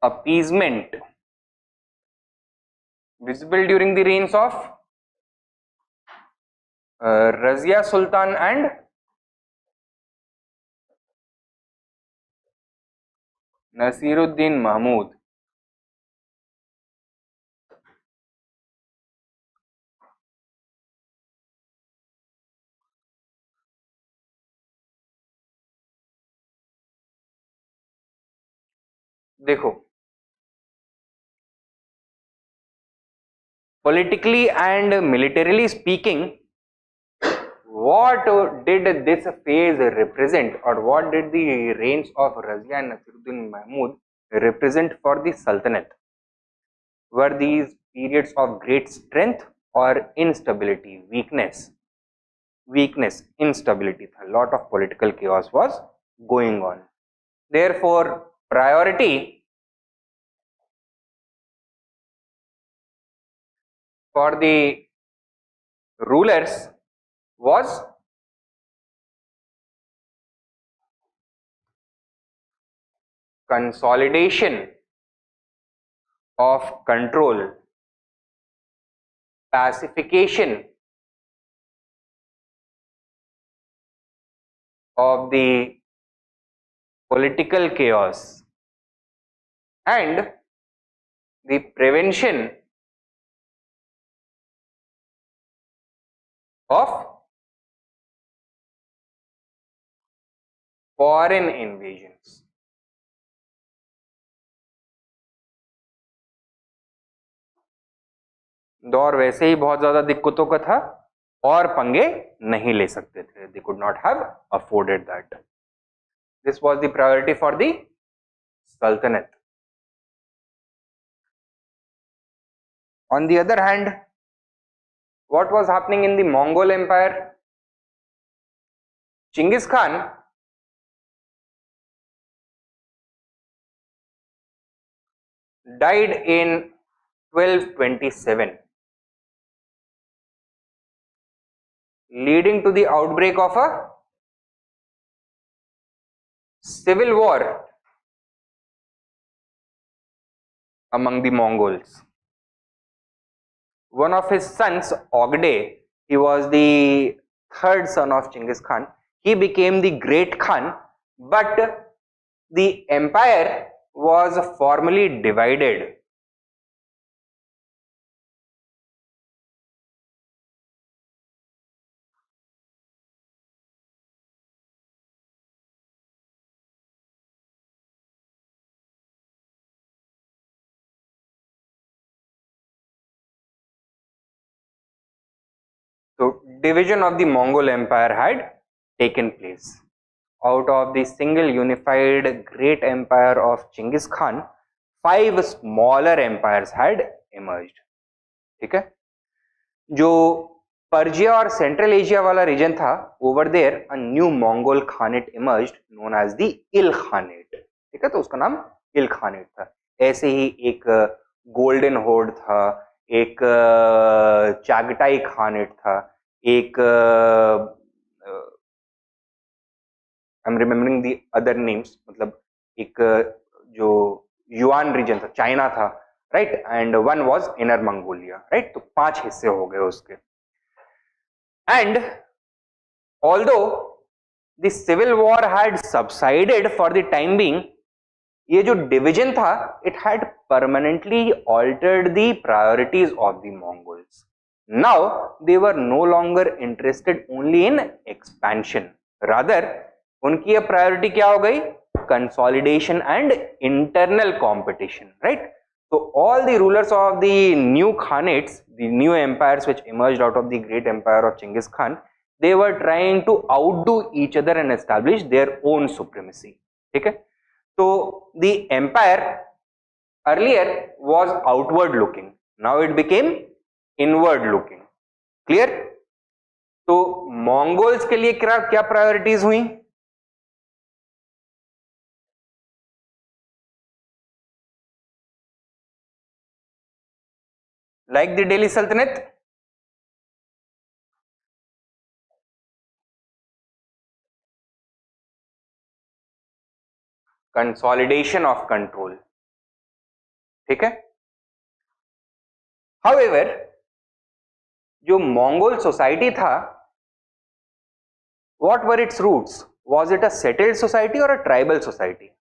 appeasement, visible during the reigns of Razia Sultan and Nasiruddin Mahmud. देखो, politically and militarily speaking, what did this phase represent, or what did the reigns of Razia and Nasiruddin Mahmud represent for the Sultanate? Were these periods of great strength or instability, weakness, instability? A lot of political chaos was going on. Therefore, priority for the rulers was consolidation of control, pacification of the political chaos, and the prevention of foreign invasions. दौर वैसे ही बहुत ज्यादा दिक्कतों का था और पंगे नहीं ले सकते थे. They could not have afforded that. This was the priority for the Sultanate. On the other hand, what was happening in the Mongol Empire? Genghis Khan died in 1227, leading to the outbreak of a civil war among the Mongols. One of his sons, Ogde, he was the third son of Genghis Khan. He became the great Khan, but the empire was formally divided. So division of the Mongol Empire had taken place. Out of the single unified great empire of Genghis Khan, 5 smaller empires had emerged. ठीक है, जो Persia और Central Asia वाला region था, over there a new Mongol khanate emerged known as the Il Khanate. ठीक है, तो उसका नाम इल खानेट था. ऐसे ही एक गोल्डन होर्ड था, एक चागटाई खानेट था, एक I am remembering the other names, मतलब एक जो युआन रीजन था, चाइना था, right, and one was inner Mongolia, right. तो 5 हिस्से हो गए उसके. And although the civil war had subsided for the time being, ये जो डिवीजन था it had permanently altered the priorities of the Mongols. Now they were no longer interested only in expansion, rather उनकी अब priority क्या हो गई? Consolidation and internal competition, right. So all the rulers of the new khanates, the new empires which emerged out of the great empire of Genghis Khan, they were trying to outdo each other and establish their own supremacy. ठीक है, तो the empire earlier was outward looking, now it became inward looking. Clear? तो Mongols के लिए क्या priorities हुई? Like the Delhi Sultanate, consolidation of control. ठीक है. However, जो Mongol society था, what were its roots? Was it a settled society or a tribal society?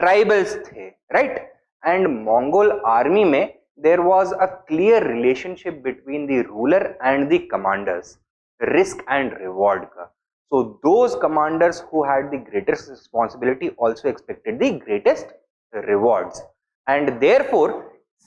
Tribals थे, right? And Mongol army में there was a clear relationship between the ruler and the commanders, risk and reward का. So those commanders who had the greatest responsibility also expected the greatest rewards, and therefore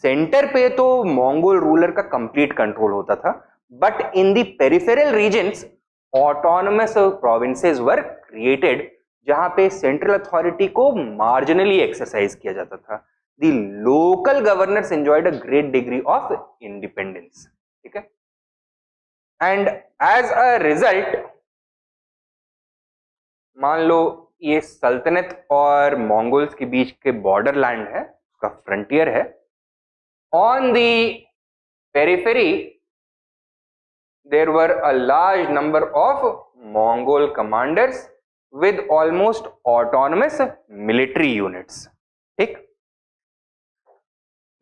center पे तो Mongol ruler का complete control होता था, but in the peripheral regions autonomous provinces were created जहां पे central authority को marginally exercise किया जाता था. The local governors enjoyed a great degree of independence. ठीक है, and as a result, मान लो ये सल्तनत और मंगोल्स के बीच के बॉर्डर लैंड है, उसका फ्रंटियर है. On the periphery there were a large number of Mongol commanders with almost autonomous military units. ठीक,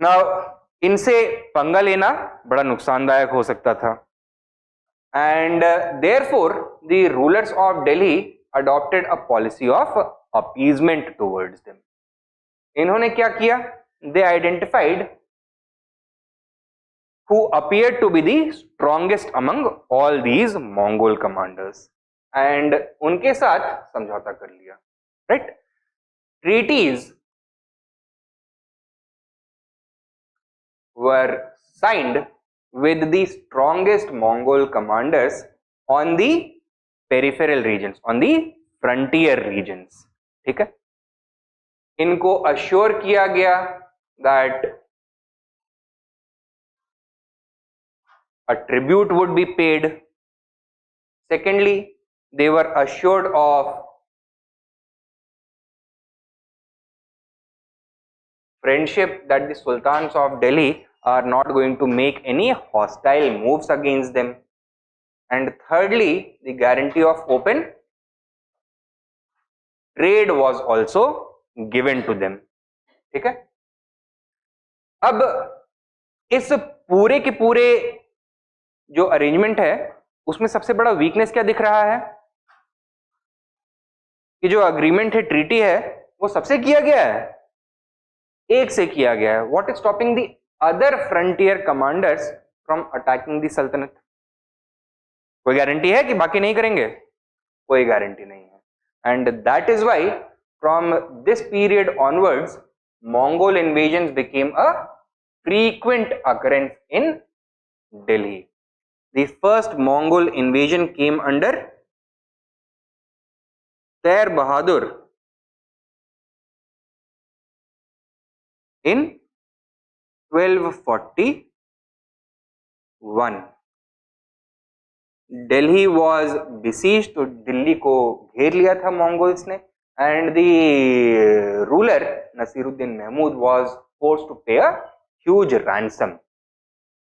नाउ इनसे पंगा लेना बड़ा नुकसानदायक हो सकता था, and therefore the rulers of Delhi adopted a policy of appeasement towards them. इन्होंने क्या किया? They identified who appeared to be the strongest among all these Mongol commanders and उनके साथ समझौता कर लिया, right? Treaties were signed with the strongest Mongol commanders on the peripheral regions, on the frontier regions. ठीक है, इनको assure किया गया that a tribute would be paid. Secondly, they were assured of friendship that the sultans of Delhi are not going to make any hostile moves against them. And thirdly, the guarantee of open trade was also given to them. ठीक है, अब इस पूरे के पूरे जो arrangement है उसमें सबसे बड़ा वीकनेस क्या दिख रहा है? कि जो अग्रीमेंट है, ट्रीटी है, वो सबसे किया गया है, एक से किया गया है. What is stopping the other frontier commanders from attacking the सल्तनत? कोई गारंटी है कि बाकी नहीं करेंगे? कोई गारंटी नहीं है. And that is why from this period onwards Mongol invasions became a frequent occurrence in Delhi. The first Mongol invasion came under Tair Bahadur in 1241. Delhi was besieged, तो दिल्ली को घेर लिया था मंगोल्स ने, and the ruler Nasiruddin Mahmud was forced to pay a huge ransom.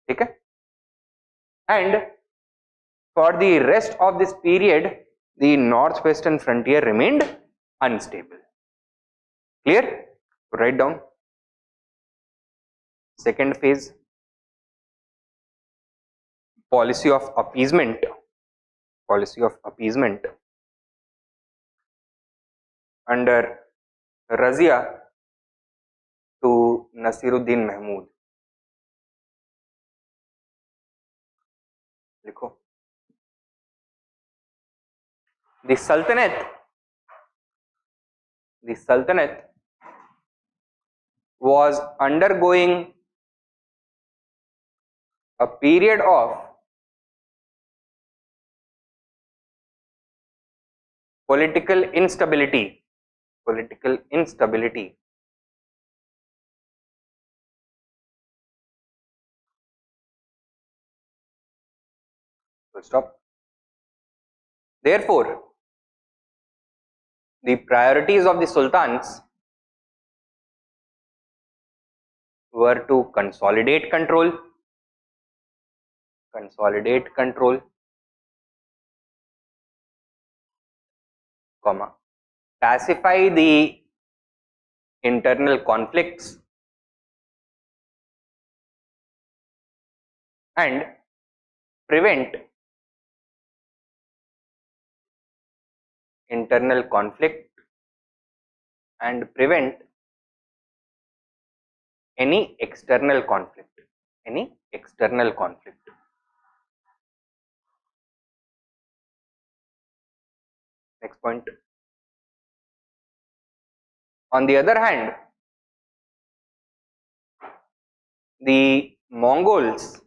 ठीक है. And for the rest of this period, the northwestern frontier remained unstable. Clear? Write down. Second phase, policy of appeasement. Policy of appeasement under Razia to Nasiruddin Mahmud. लिखो. The Sultanate was undergoing a period of political instability. Full stop. Therefore, the priorities of the sultans were to consolidate control, comma, pacify the internal conflicts, and prevent internal conflict and prevent any external conflict. Next point. On the other hand, the Mongols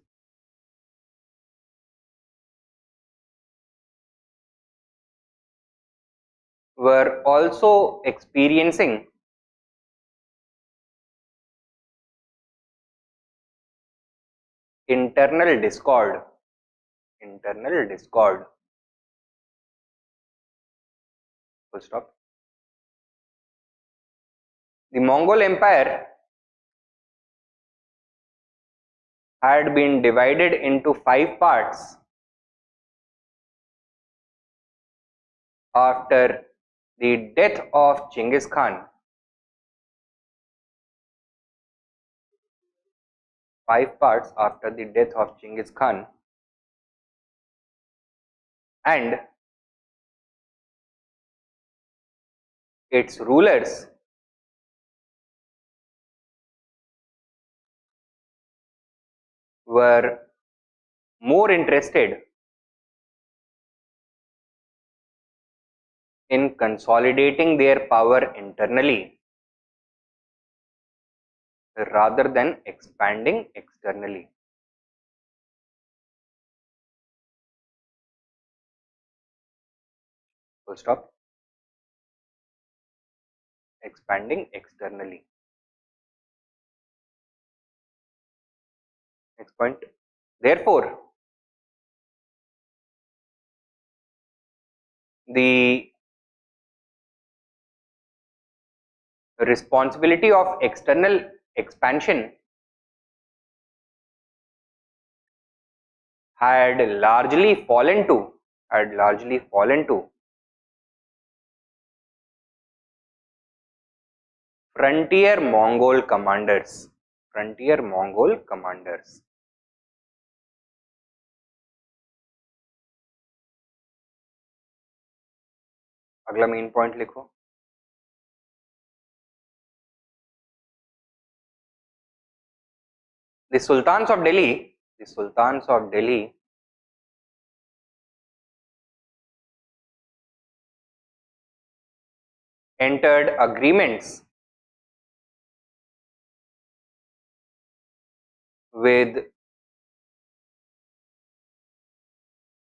were also experiencing internal discord. Full stop. The Mongol Empire had been divided into 5 parts after the death of Genghis Khan. 5 parts after the death of Genghis Khan, and its rulers were more interested in consolidating their power internally rather than expanding externally. Full stop. Expanding externally. Next point. Therefore, the responsibility of external expansion had largely fallen to frontier Mongol commanders. अगला main point लिखो. The Sultans of Delhi entered agreements with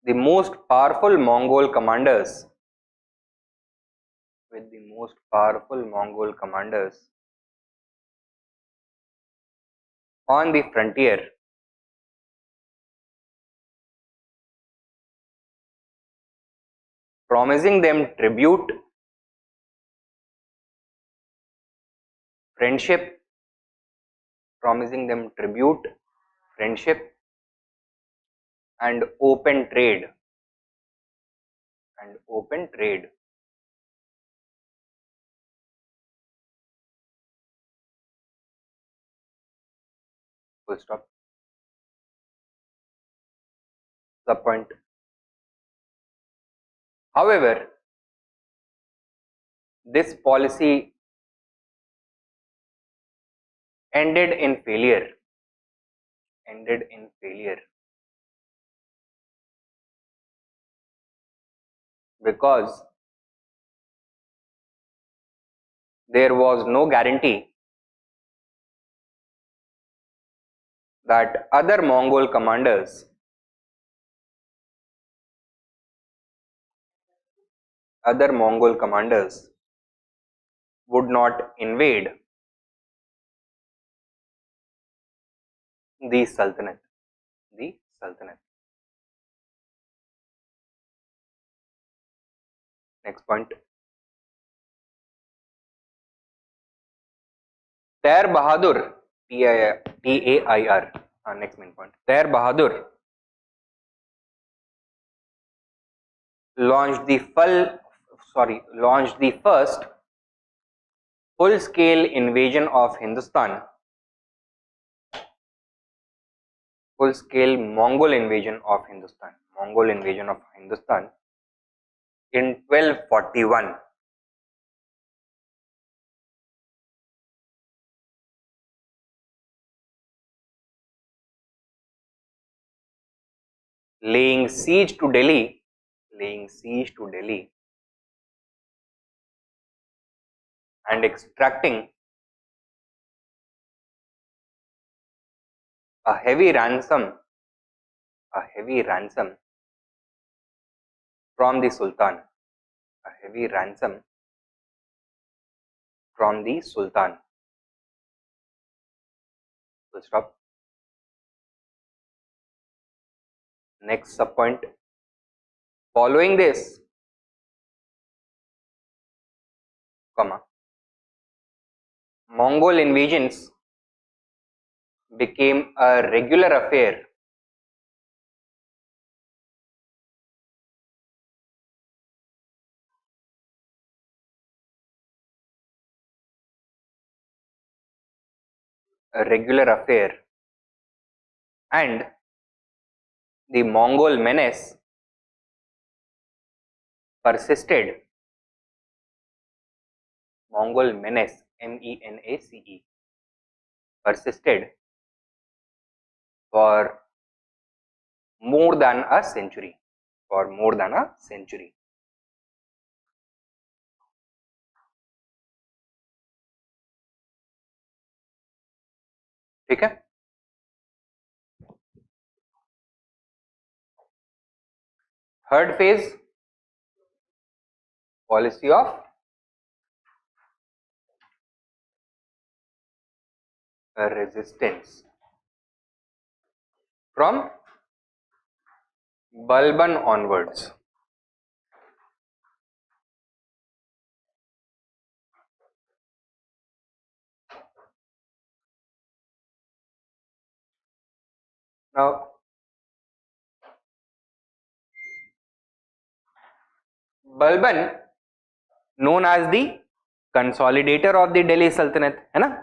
the most powerful Mongol commanders on the frontier, promising them tribute, friendship, and open trade. Full stop. The point. However, this policy ended in failure. Because there was no guarantee that other Mongol commanders would not invade the Sultanate. Next point. Tair Bahadur, T-A-I-R. Next main point. Tair Bahadur launched the first full-scale invasion of Hindustan, full-scale Mongol invasion of Hindustan in 1241. Laying siege to Delhi and extracting a heavy ransom from the Sultan. Full stop. Next subpoint. Following this, Mongol invasions became a regular affair and the Mongol menace persisted. MENACE persisted for more than a century. ठीक है. Third phase, policy of resistance. From Balban onwards. Now, Balban, known as the consolidator of the Delhi Sultanate, है ना?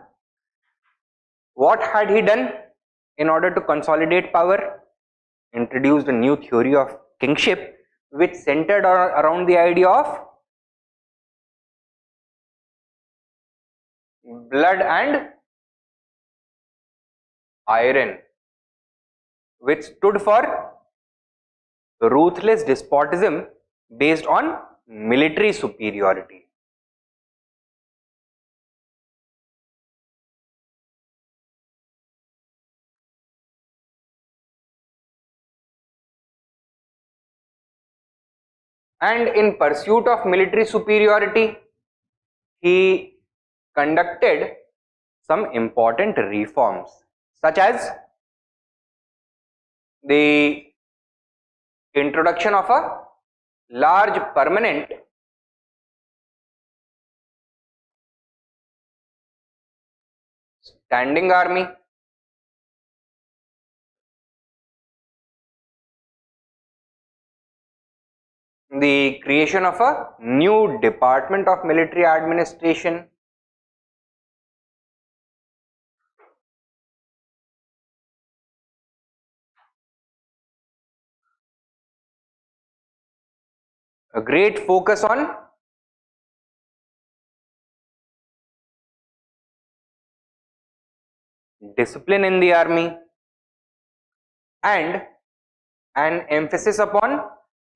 What had he done in order to consolidate power? Introduced a new theory of kingship which centered around the idea of blood and iron, which stood for ruthless despotism based on military superiority. And in pursuit of military superiority, he conducted some important reforms, such as the introduction of a large permanent standing army, the creation of a new department of military administration, a great focus on discipline in the army, and an emphasis upon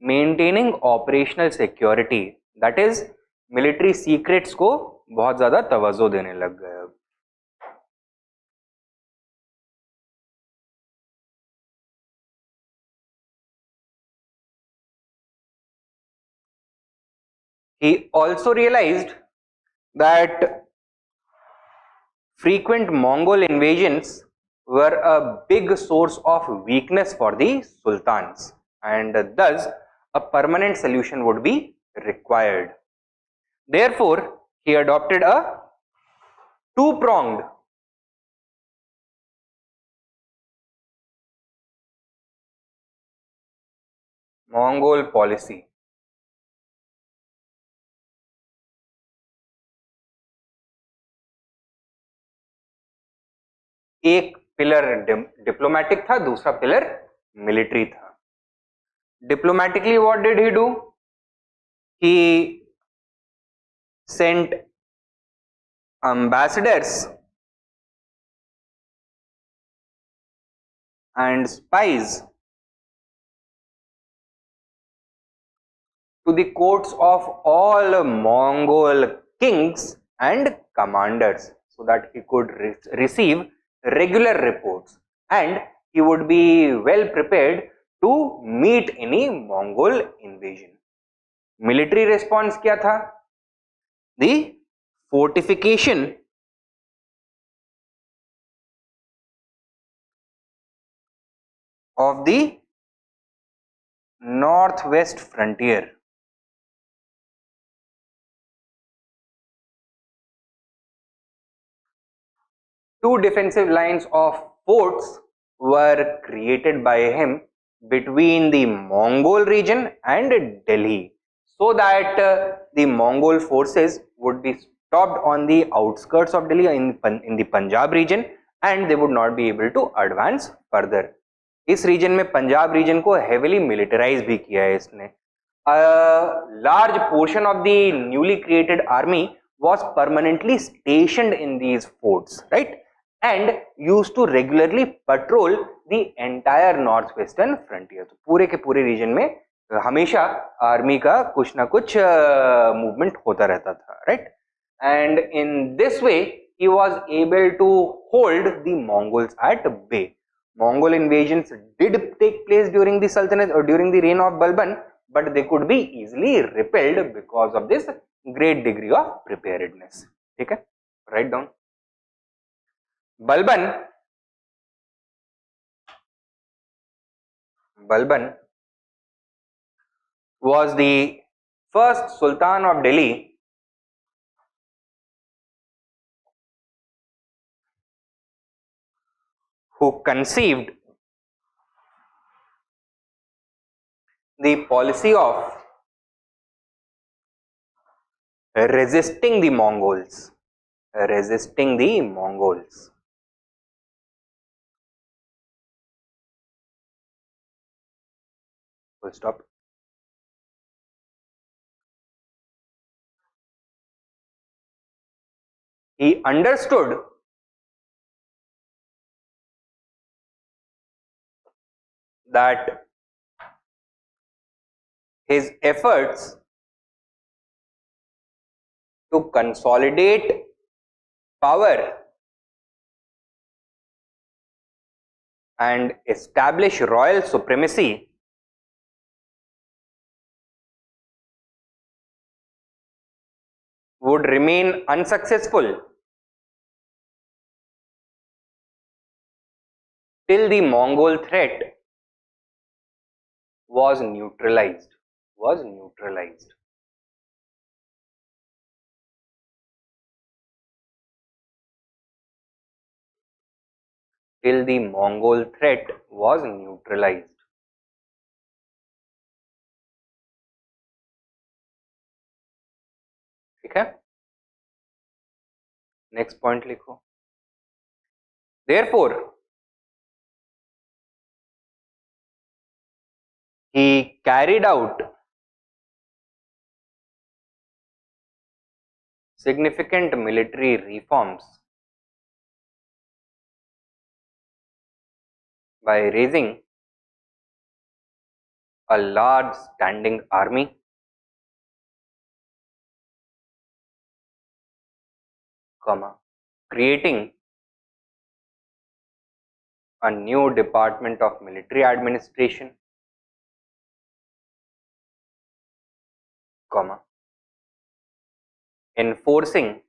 maintaining operational security, that is military secrets को बहुत ज़्यादा तवज्जो देने लग गए अब. He also realized that frequent Mongol invasions were a big source of weakness for the sultans, and thus a permanent solution would be required. Therefore, he adopted a two-pronged Mongol policy. एक pillar diplomatic था, दूसरा pillar military था. Diplomatically, what did he do? He sent ambassadors and spies to the courts of all Mongol kings and commanders, so that he could receive regular reports and he would be well prepared to meet any Mongol invasion. Military response क्या था? The fortification of the northwest frontier. Two defensive lines of forts were created by him between the Mongol region and Delhi, so that the Mongol forces would be stopped on the outskirts of Delhi in the Punjab region and they would not be able to advance further. इस reason में Punjab reason को heavily militarise भी किया है इसने. A large portion of the newly created army was permanently stationed in these forts, right? And used to regularly patrol the entire northwestern frontier. तो पूरे के पूरे रीजन में हमेशा आर्मी का कुछ ना कुछ मूवमेंट होता रहता था, right? And in this way he was able to hold the Mongols at bay. Mongol invasions did take place during the Sultanate or during the reign of Balban, but they could be easily repelled because of this great degree of preparedness. ठीक है, write down. Balban was the first Sultan of Delhi who conceived the policy of resisting the Mongols. Resisting the Mongols. Full stop. He understood that his efforts to consolidate power and establish royal supremacy would remain unsuccessful till the Mongol threat was neutralized. Till the Mongol threat was neutralized. ठीक है, next point लिखो. Therefore, he carried out significant military reforms by raising a large standing army, creating a new department of military administration, enforcing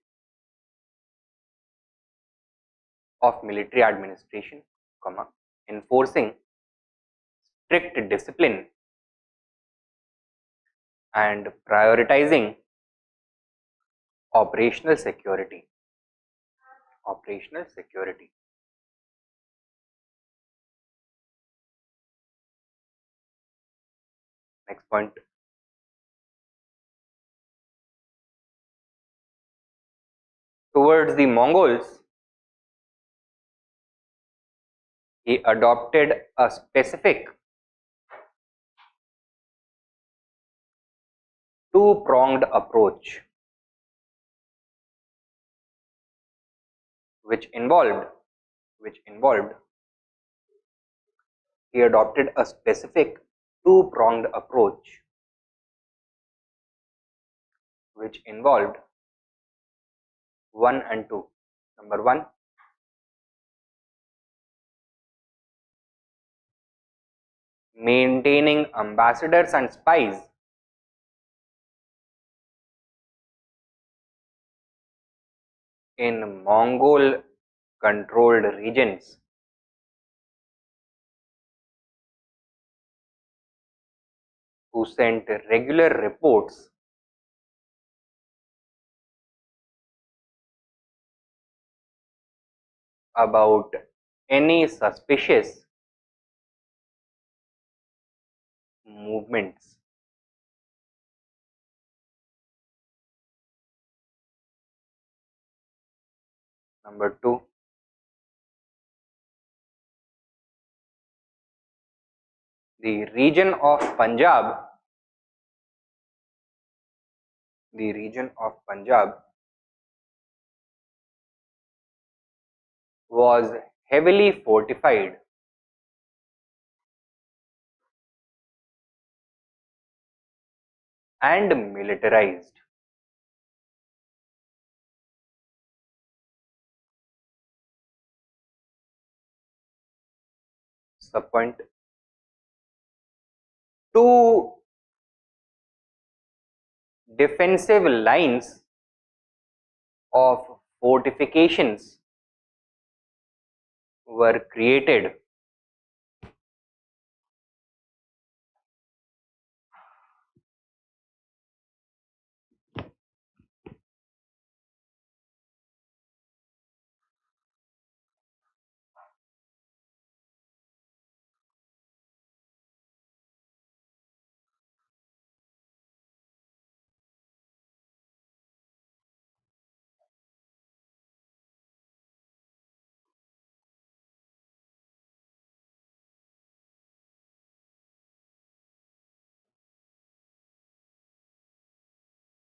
of military administration, enforcing strict discipline and prioritizing operational security. Next point. Towards the Mongols, he adopted a specific two-pronged approach which involved he adopted a specific two-pronged approach which involved 1 and 2. Number 1, maintaining ambassadors and spies in Mongol controlled regions who sent regular reports about any suspicious movements. Number 2, the region of Punjab was heavily fortified and militarized. Subpoint. Two defensive lines of fortifications were created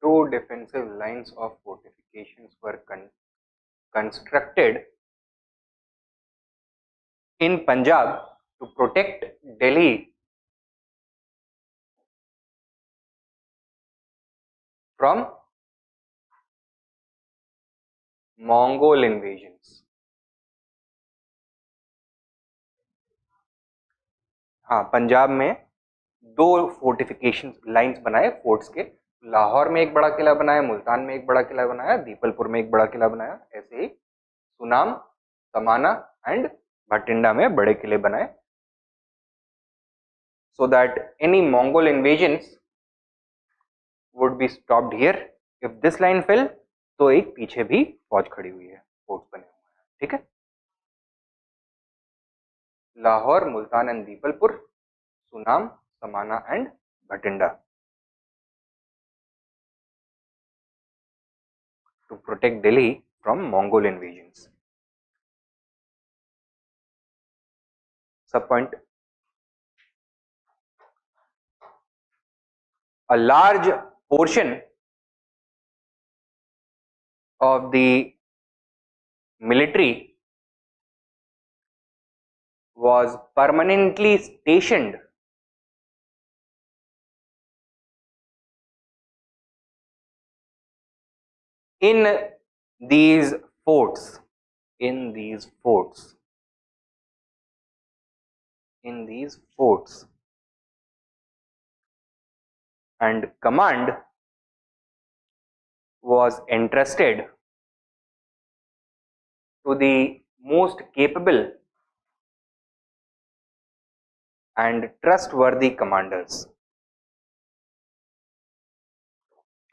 two defensive lines of fortifications were constructed in Punjab to protect Delhi from Mongol invasions. हाँ, पंजाब में दो fortification lines बनाए forts के, लाहौर में एक बड़ा किला बनाया, मुल्तान में एक बड़ा किला बनाया, दीपलपुर में एक बड़ा किला बनाया, ऐसे ही सुनाम, समाना एंड भटिंडा में बड़े किले बनाए, so that any Mongol invasions would be stopped here. If this line fell, तो एक पीछे भी फौज खड़ी हुई है, फोर्ट्स बने हुए हैं, ठीक है। लाहौर, मुल्तान एंड दीपलपुर, सुनाम, समाना and Bathinda to protect Delhi from Mongol invasions. Sub point: a large portion of the military was permanently stationed in these forts, in these forts, in these forts, and command was entrusted to the most capable and trustworthy commanders.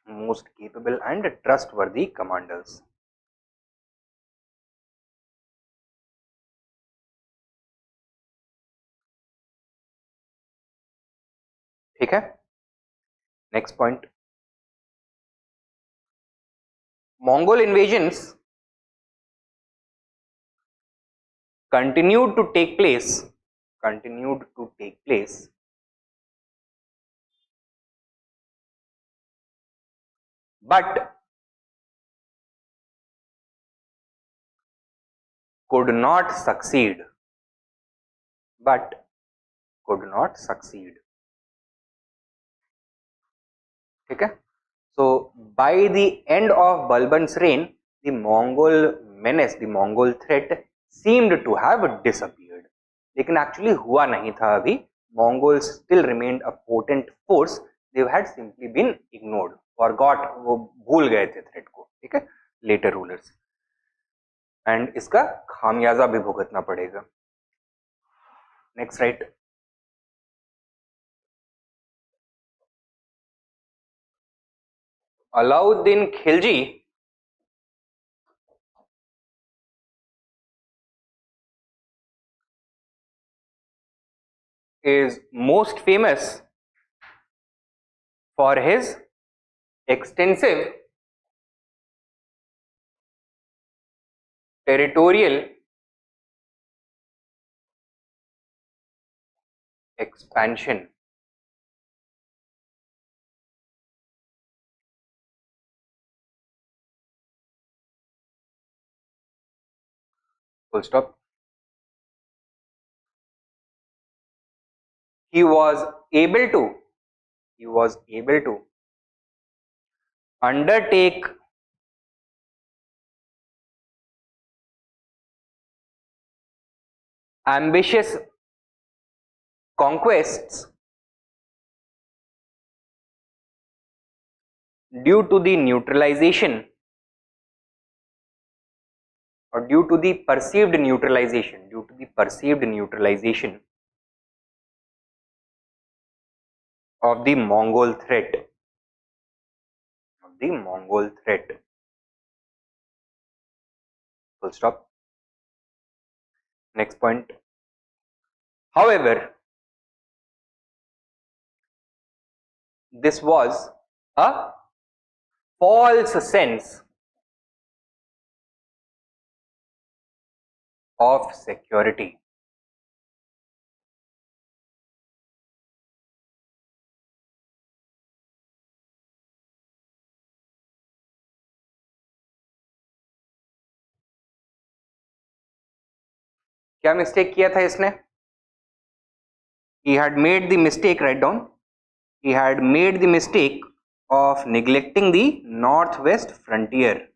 Most capable and trustworthy commanders. ठीक है, next point, Mongol invasions continued to take place, but could not succeed, ठीक है। So by the end of Balban's reign, the Mongol menace, the Mongol threat seemed to have disappeared. लेकिन actually हुआ नहीं था अभी, Mongols still remained a potent force, they had simply been ignored, forgot, वो भूल गए थे threat को, ठीक है, later rulers, and इसका खामियाजा भी भुगतना पड़ेगा। Next, right, Alauddin Khilji is most famous for his extensive territorial expansion. Full stop. He was able to undertake ambitious conquests due to the neutralization, or due to the perceived neutralization, of the Mongol threat, Full stop. Next point. However, this was a false sense of security. क्या mistake किया था इसने? He had made the mistake, write down, he had made the mistake of neglecting the northwest frontier.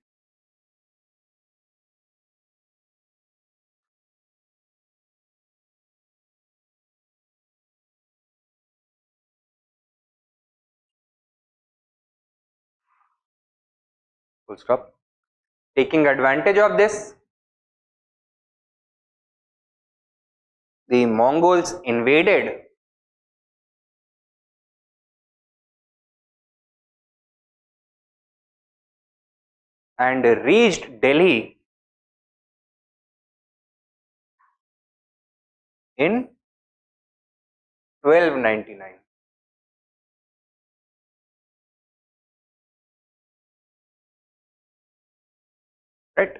Full stop. Taking advantage of this, the Mongols invaded and reached Delhi in 1299. Right?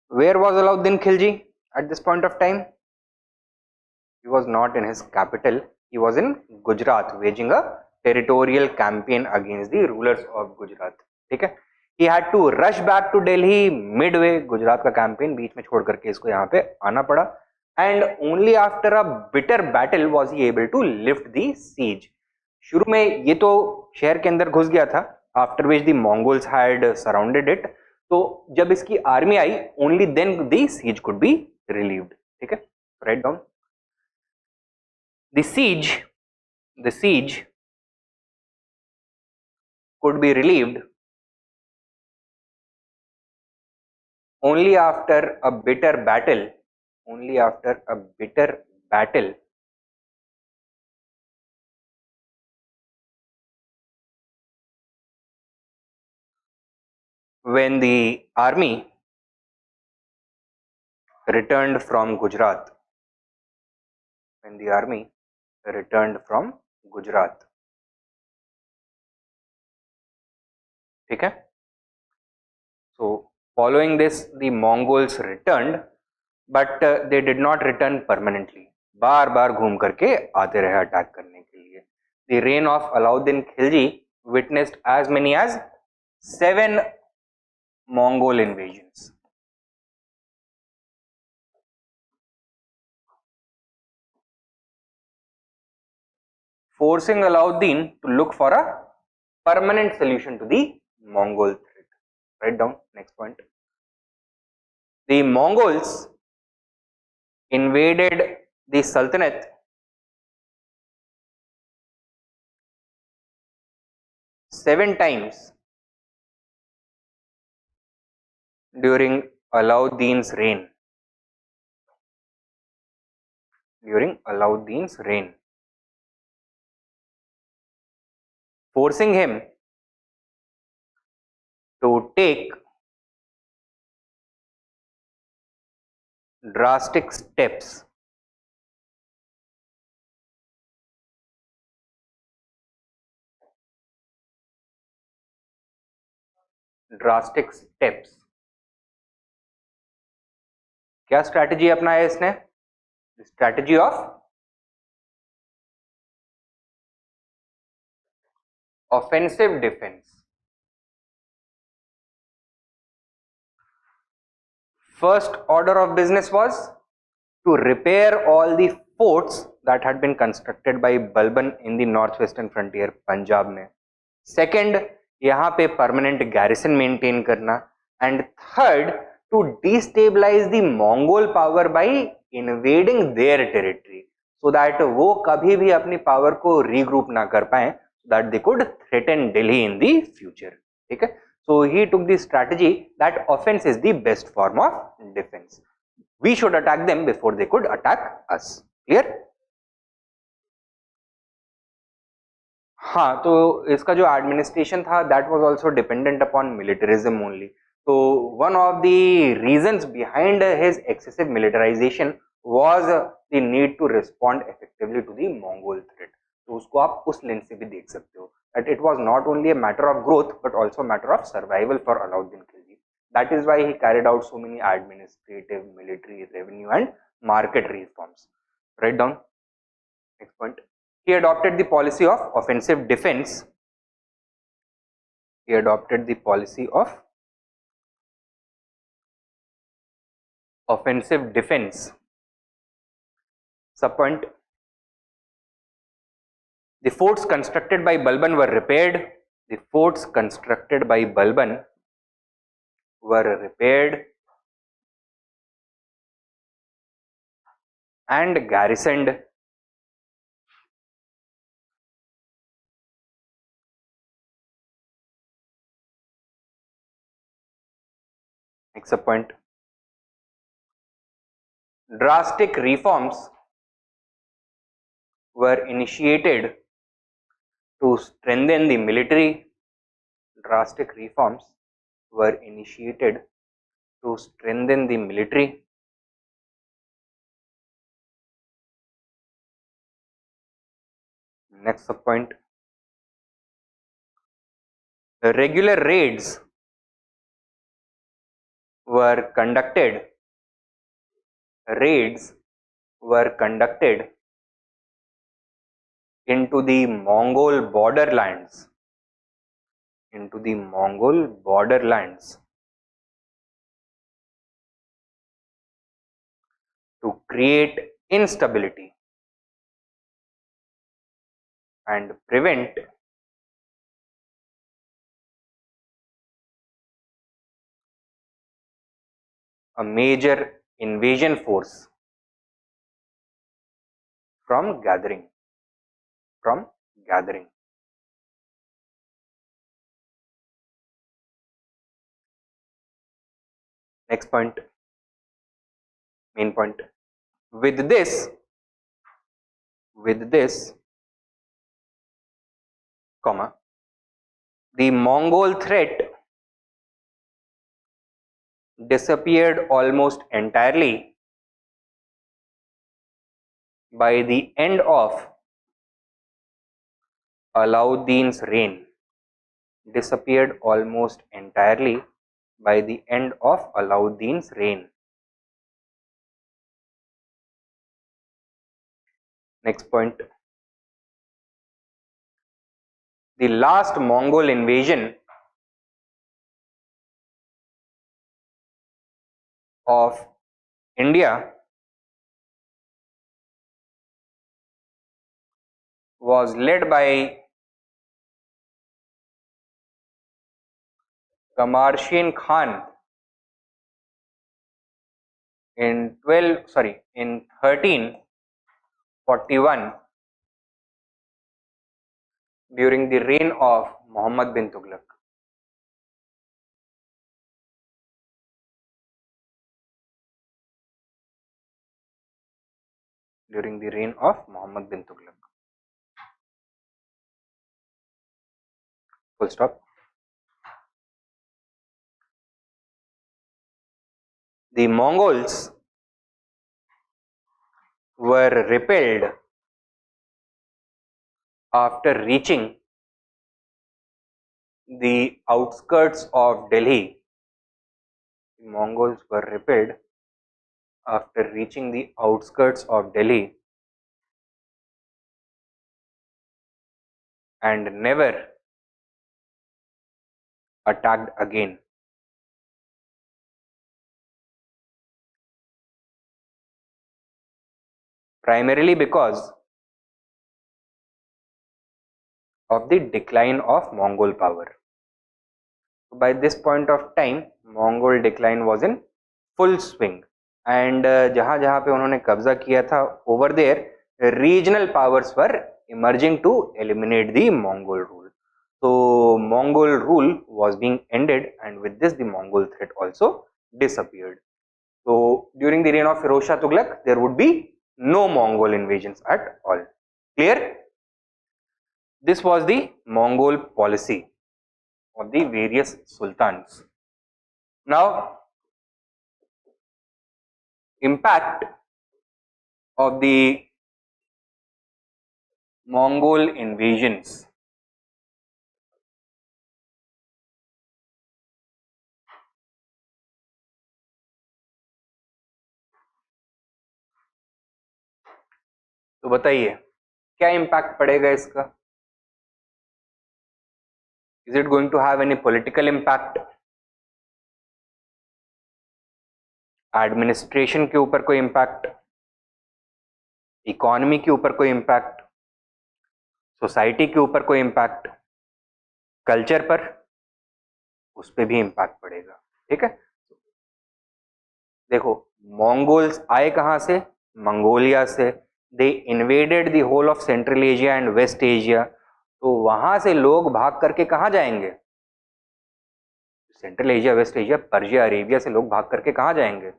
Where was Alauddin Khilji at this point of time? He was not in his capital. He was in Gujarat, waging a territorial campaign against the rulers of Gujarat. ठीक है? He had to rush back to Delhi midway. Gujarat का campaign बीच में छोड़ करके इसको यहाँ पे आना पड़ा. And only after a bitter battle was he able to lift the siege. शुरू में ये तो शहर के अंदर घुस गया था. After which the Mongols had surrounded it. तो जब इसकी army I, only then the siege could be relieved. ठीक है? Write down. The siege could be relieved only after a bitter battle, when the army returned from Gujarat. ठीक है? So following this, the Mongols returned, but they did not return permanently. बार बार घूम करके आते रहे attack करने के लिए. The reign of Alauddin Khilji witnessed as many as 7 Mongol invasions. Forcing Alauddin to look for a permanent solution to the Mongol threat. Write down next point. The Mongols invaded the Sultanate seven times during Alauddin's reign. Forcing him to take drastic steps क्या strategy अपनाया इसने? Strategy of offensive defense. First order of business was to repair all the forts that had been constructed by Balban in the northwestern frontier Punjab में. Second, यहाँ पे permanent garrison maintain करना. And third, to destabilize the Mongol power by invading their territory, so that वो कभी भी अपनी power को regroup ना कर पाए, that they could threaten Delhi in the future. ठीक है? So he took the strategy that offense is the best form of defense. We should attack them before they could attack us. Clear? हाँ, तो इसका जो administration था that was also dependent upon militarism only. So one of the reasons behind his excessive militarization was the need to respond effectively to the Mongol threat. तो उसको आप उस lens से भी देख सकते हो that it was not only a matter of growth but also a matter of survival for Alauddin Khilji. That is why he carried out so many administrative, military, revenue and market reforms. Write down next point. He adopted the policy of offensive defense. Subpoint. The forts constructed by Balban were repaired. The forts constructed by Balban were repaired and garrisoned. Next point. Drastic reforms were initiated to strengthen the military. Drastic reforms were initiated to strengthen the military. Next point. Regular raids were conducted. Raids were conducted into the Mongol borderlands. Into the Mongol borderlands to create instability and prevent a major invasion force from gathering. Next point, main point. With this, comma, the Mongol threat disappeared almost entirely by the end of Alauddin's reign. Disappeared almost entirely by the end of Alauddin's reign. Next point. The last Mongol invasion of India was led by Kamarshin Khan in 1341 during the reign of Muhammad bin Tughlaq. During the reign of Muhammad bin Tughlaq. Full stop. The Mongols were repelled after reaching the outskirts of Delhi. The Mongols were repelled after reaching the outskirts of Delhi and never attacked again. Primarily because of the decline of Mongol power. By this point of time, Mongol decline was in full swing, and जहाँ जहाँ पे उन्होंने कब्जा किया था, over there regional powers were emerging to eliminate the Mongol rule. So Mongol rule was being ended, and with this the Mongol threat also disappeared. So during the reign of Firoz Shah Tughlaq, there would be no Mongol invasions at all. Clear? This was the Mongol policy of the various sultans. Now, impact of the Mongol invasions. तो बताइए क्या impact पड़ेगा इसका? Is it going to have any political impact? Administration के ऊपर कोई impact? Economy के ऊपर कोई इम्पैक्ट? सोसाइटी के ऊपर कोई इम्पैक्ट, कल्चर पर, उस पर भी इम्पैक्ट पड़ेगा। ठीक है, देखो मंगोल्स आए कहां से, मंगोलिया से। They invaded the whole of Central Asia and West Asia. तो वहां से लोग भाग करके कहां जाएंगे, Central Asia West Asia Persia Arabia से लोग भाग करके कहां जाएंगे,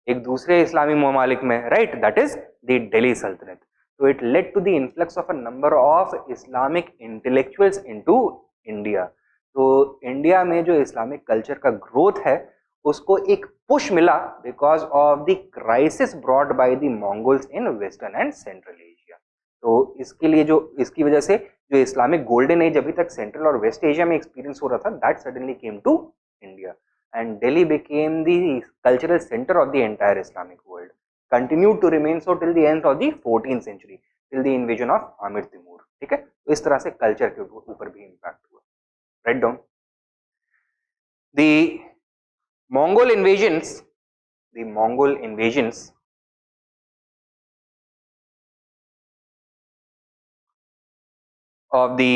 एक दूसरे इस्लामी ममालिक में, right, that is the Delhi Sultanat. तो it led to the influx of a number of Islamic intellectuals into India. तो इंडिया में जो इस्लामिक कल्चर का ग्रोथ है उसको एक पुश मिला because of the crisis brought by the Mongols in western and central Asia. तो इसके लिए जो इसकी वजह से जो इस्लामिक गोल्डन एज अभी तक सेंट्रल और वेस्ट एशिया में एक्सपीरियंस हो रहा था, that suddenly came to India and Delhi became the cultural center of the entire Islamic world. Continued to remain so till the end of the 14th century, till the invasion of Amir Timur. ठीक है, तो इस तरह से culture के ऊपर भी impact हुआ। Write down the Mongol invasions of the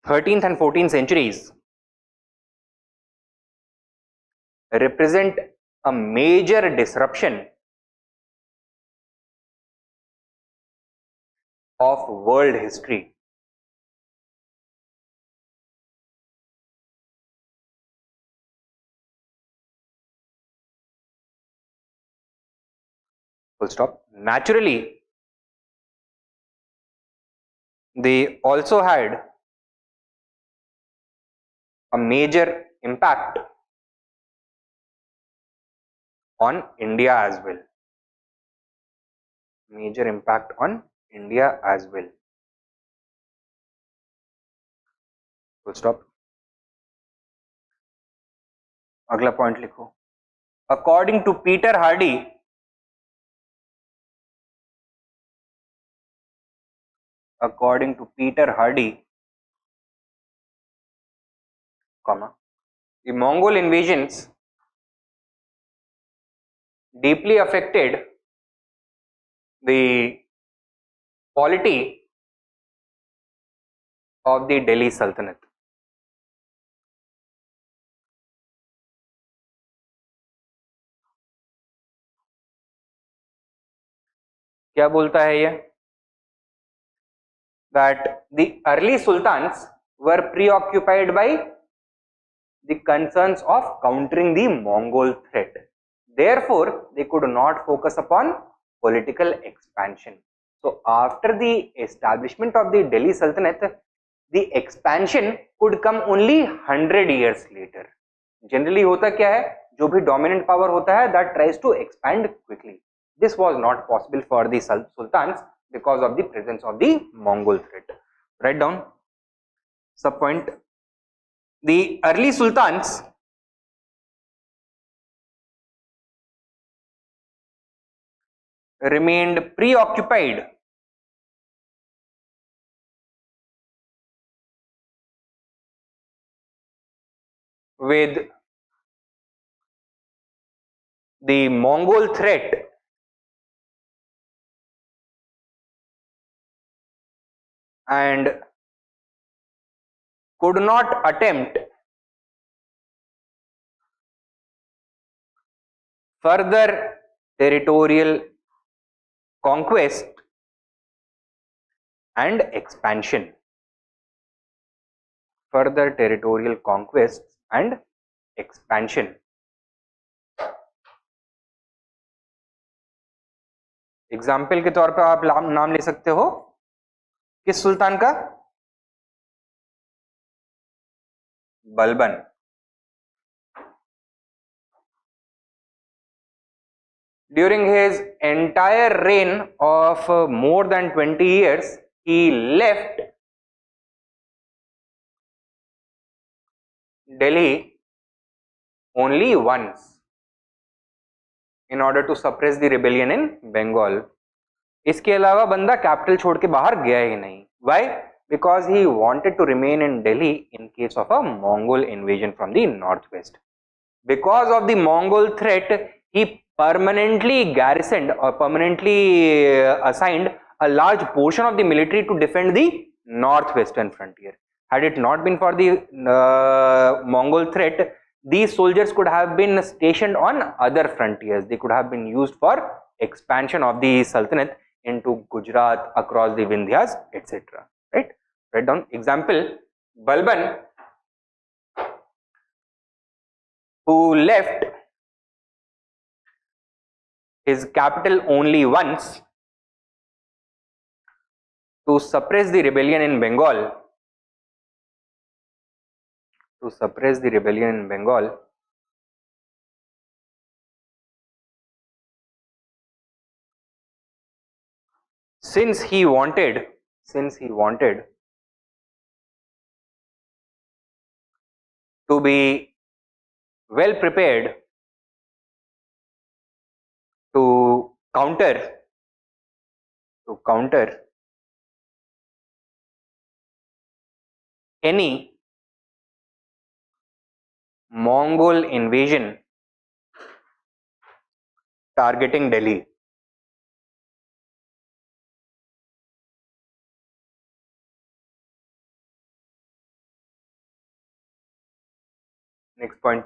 13th and 14th centuries represent a major disruption of world history. Full stop. Naturally, they also had a major impact on India as well. Major impact on India as well. Full stop. अगला point लिखो। According to Peter Hardy, the Mongol invasions deeply affected the polity of the Delhi Sultanate. क्या बोलता है ये, that the early sultans were preoccupied by the concerns of countering the Mongol threat. Therefore, they could not focus upon political expansion. So, after the establishment of the Delhi Sultanate, the expansion could come only 100 years later. Generally होता क्या है, जो भी dominant power होता है that tries to expand quickly. This was not possible for the sultans because of the presence of the Mongol threat. Write down sub point. The early sultans remained preoccupied with the Mongol threat and could not attempt further territorial conquest and expansion. Further territorial conquests and expansion. Example के तौर पर आप नाम ले सकते हो किस सुल्तान का, Balban. During his entire reign of more than 20 years, he left Delhi only once in order to suppress the rebellion in Bengal. इसके अलावा बंदा कैपिटल छोड़ के बाहर गया ही नहीं। Why? Because he wanted to remain in Delhi in case of a Mongol invasion from the northwest. Because of the Mongol threat, he permanently garrisoned or permanently assigned a large portion of the military to defend the northwestern frontier. Had it not been for the Mongol threat, these soldiers could have been stationed on other frontiers. They could have been used for expansion of the Sultanate into Gujarat, across the Vindhyas, etc. Right? Write down example. Balban, who left his capital only once to suppress the rebellion in Bengal, since he wanted to be well prepared to counter any Mongol invasion targeting Delhi. Next point.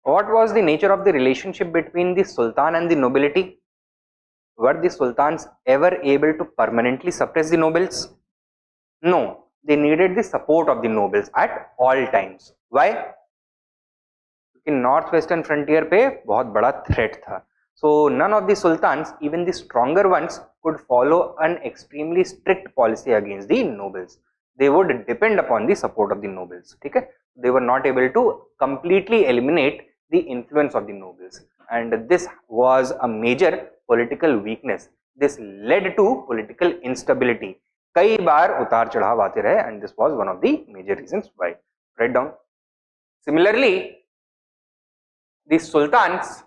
What was the nature of the relationship between the Sultan and the nobility? Were the Sultans ever able to permanently suppress the nobles? No, they needed the support of the nobles at all times. Why? क्योंकि north western frontier पे बहुत बड़ा threat था. So none of the sultans, even the stronger ones, could follow an extremely strict policy against the nobles. They would depend upon the support of the nobles. ठीक है? They were not able to completely eliminate the influence of the nobles, and this was a major political weakness. This led to political instability. कई बार उतार चढ़ाव आते रहे, and this was one of the major reasons why. Write down. Similarly, the sultans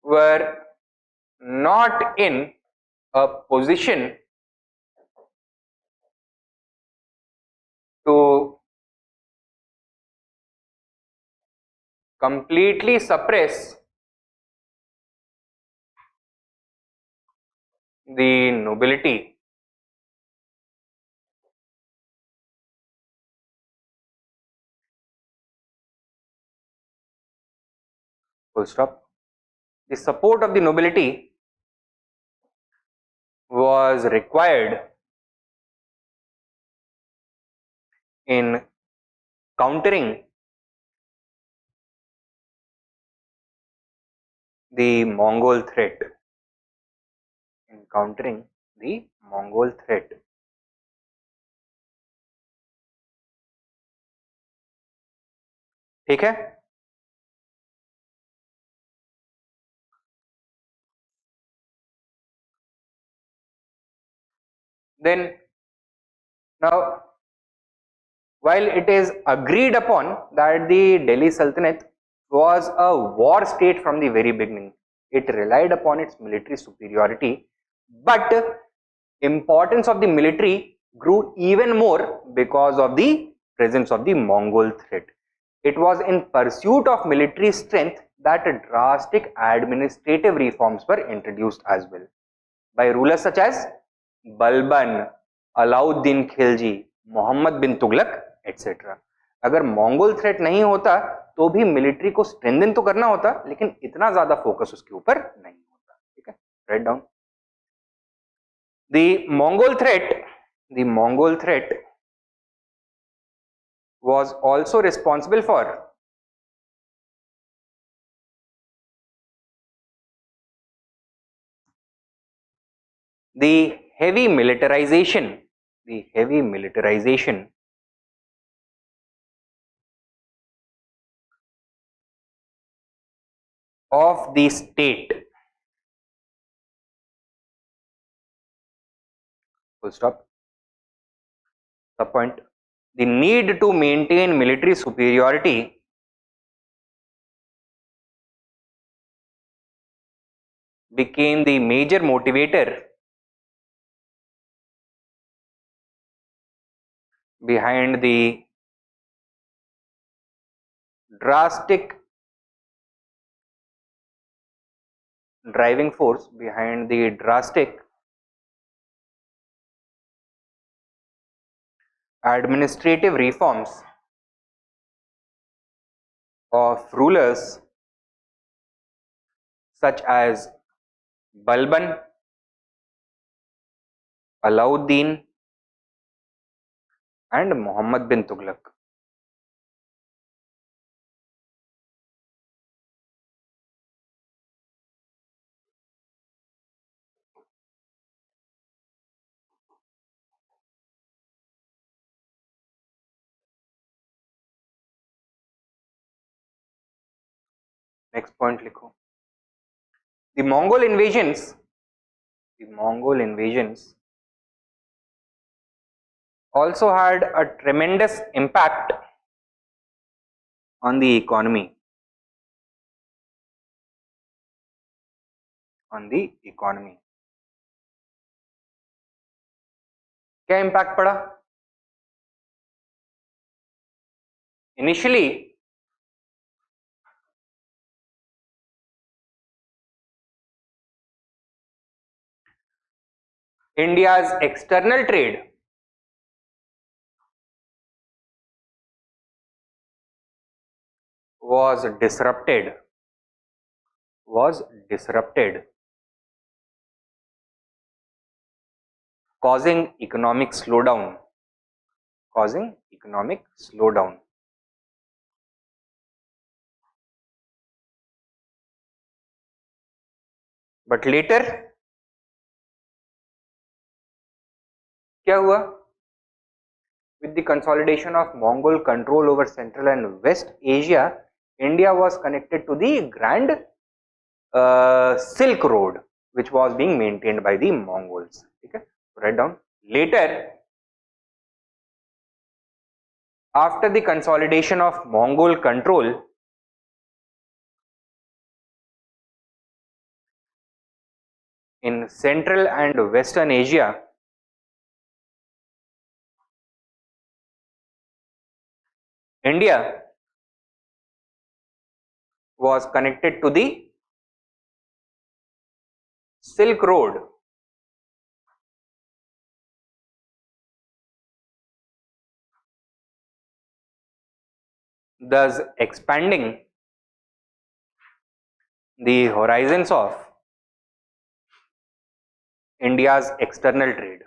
were not in a position to completely suppress the nobility full stop. The support of the nobility was required in countering the Mongol threat. ठीक है? Then now, while it is agreed upon that the Delhi Sultanate was a war state from the very beginning, it relied upon its military superiority, but importance of the military grew even more because of the presence of the Mongol threat. It was in pursuit of military strength that drastic administrative reforms were introduced as well by rulers such as Balban, Alauddin Khilji, Mohammad bin Tughlaq etcetera. अगर Mongol threat नहीं होता तो भी military को strengthen तो करना होता, लेकिन इतना ज्यादा फोकस उसके ऊपर नहीं होता. ठीक है? Write down. The Mongol threat was also responsible for the heavy militarization of the state. Full stop. The point. The need to maintain military superiority became the major motivator behind the drastic driving force behind the drastic administrative reforms of rulers such as Balban, Alauddin, and Muhammad bin Tughlaq. Next point लिखो. The Mongol invasions also had a tremendous impact on the economy. क्या impact पड़ा? Initially, India's external trade was disrupted, causing economic slowdown. But later क्या हुआ? With the consolidation of Mongol control over Central and West Asia, India was connected to the Grand Silk Road, which was being maintained by the Mongols. Okay, write down. Later, after the consolidation of Mongol control, in Central and Western Asia, India was connected to the Silk Road, thus expanding the horizons of India's external trade.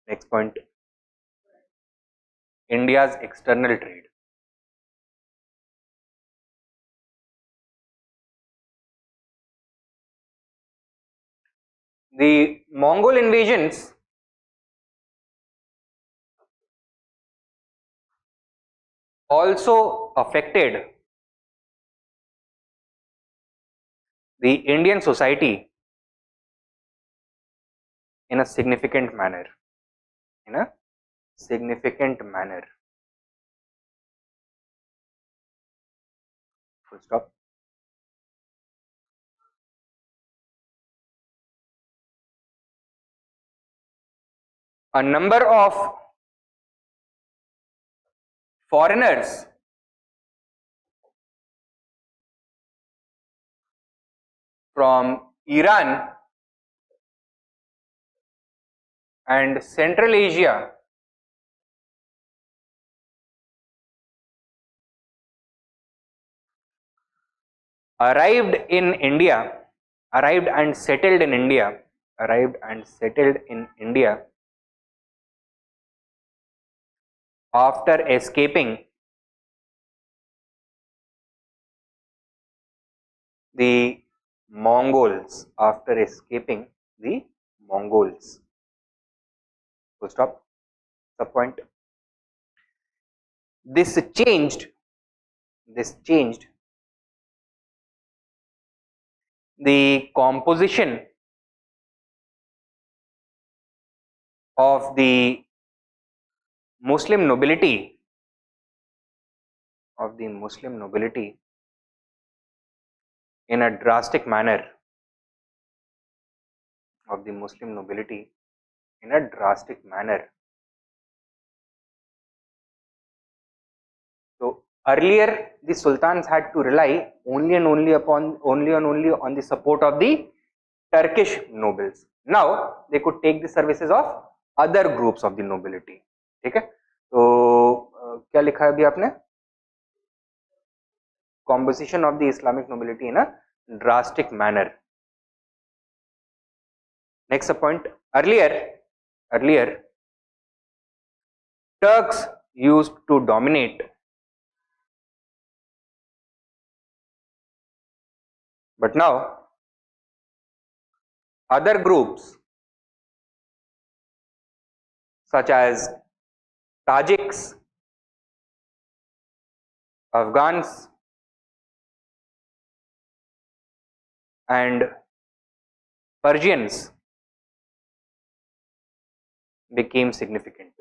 Next point, India's external trade. The Mongol invasions also affected the Indian society in a significant manner. Full stop. A number of foreigners from Iran and Central Asia arrived and settled in India after escaping the Mongols. Full stop. Sub point. This changed the composition of the Muslim nobility in a drastic manner. in a drastic manner. So earlier the sultans had to rely only on the support of the Turkish nobles. Now they could take the services of other groups of the nobility. ठीक है, तो क्या लिखा है अभी आपने? Composition of the Islamic nobility in a drastic manner. Next point, earlier Turks used to dominate, but now other groups such as Tajiks, Afghans and Persians became significant.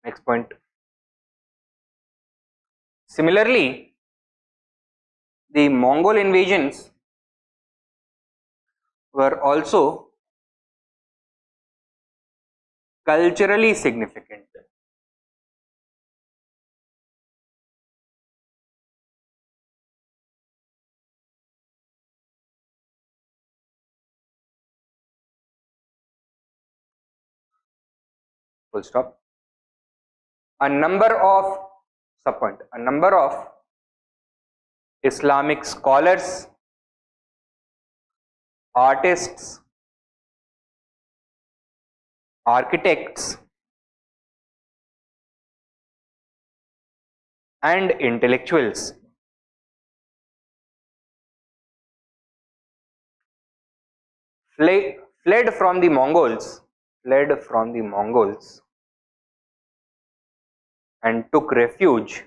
Next point. Similarly, the Mongol invasions were also culturally significant. Full stop. A number of Islamic scholars, artists, architects and intellectuals fled from the Mongols and took refuge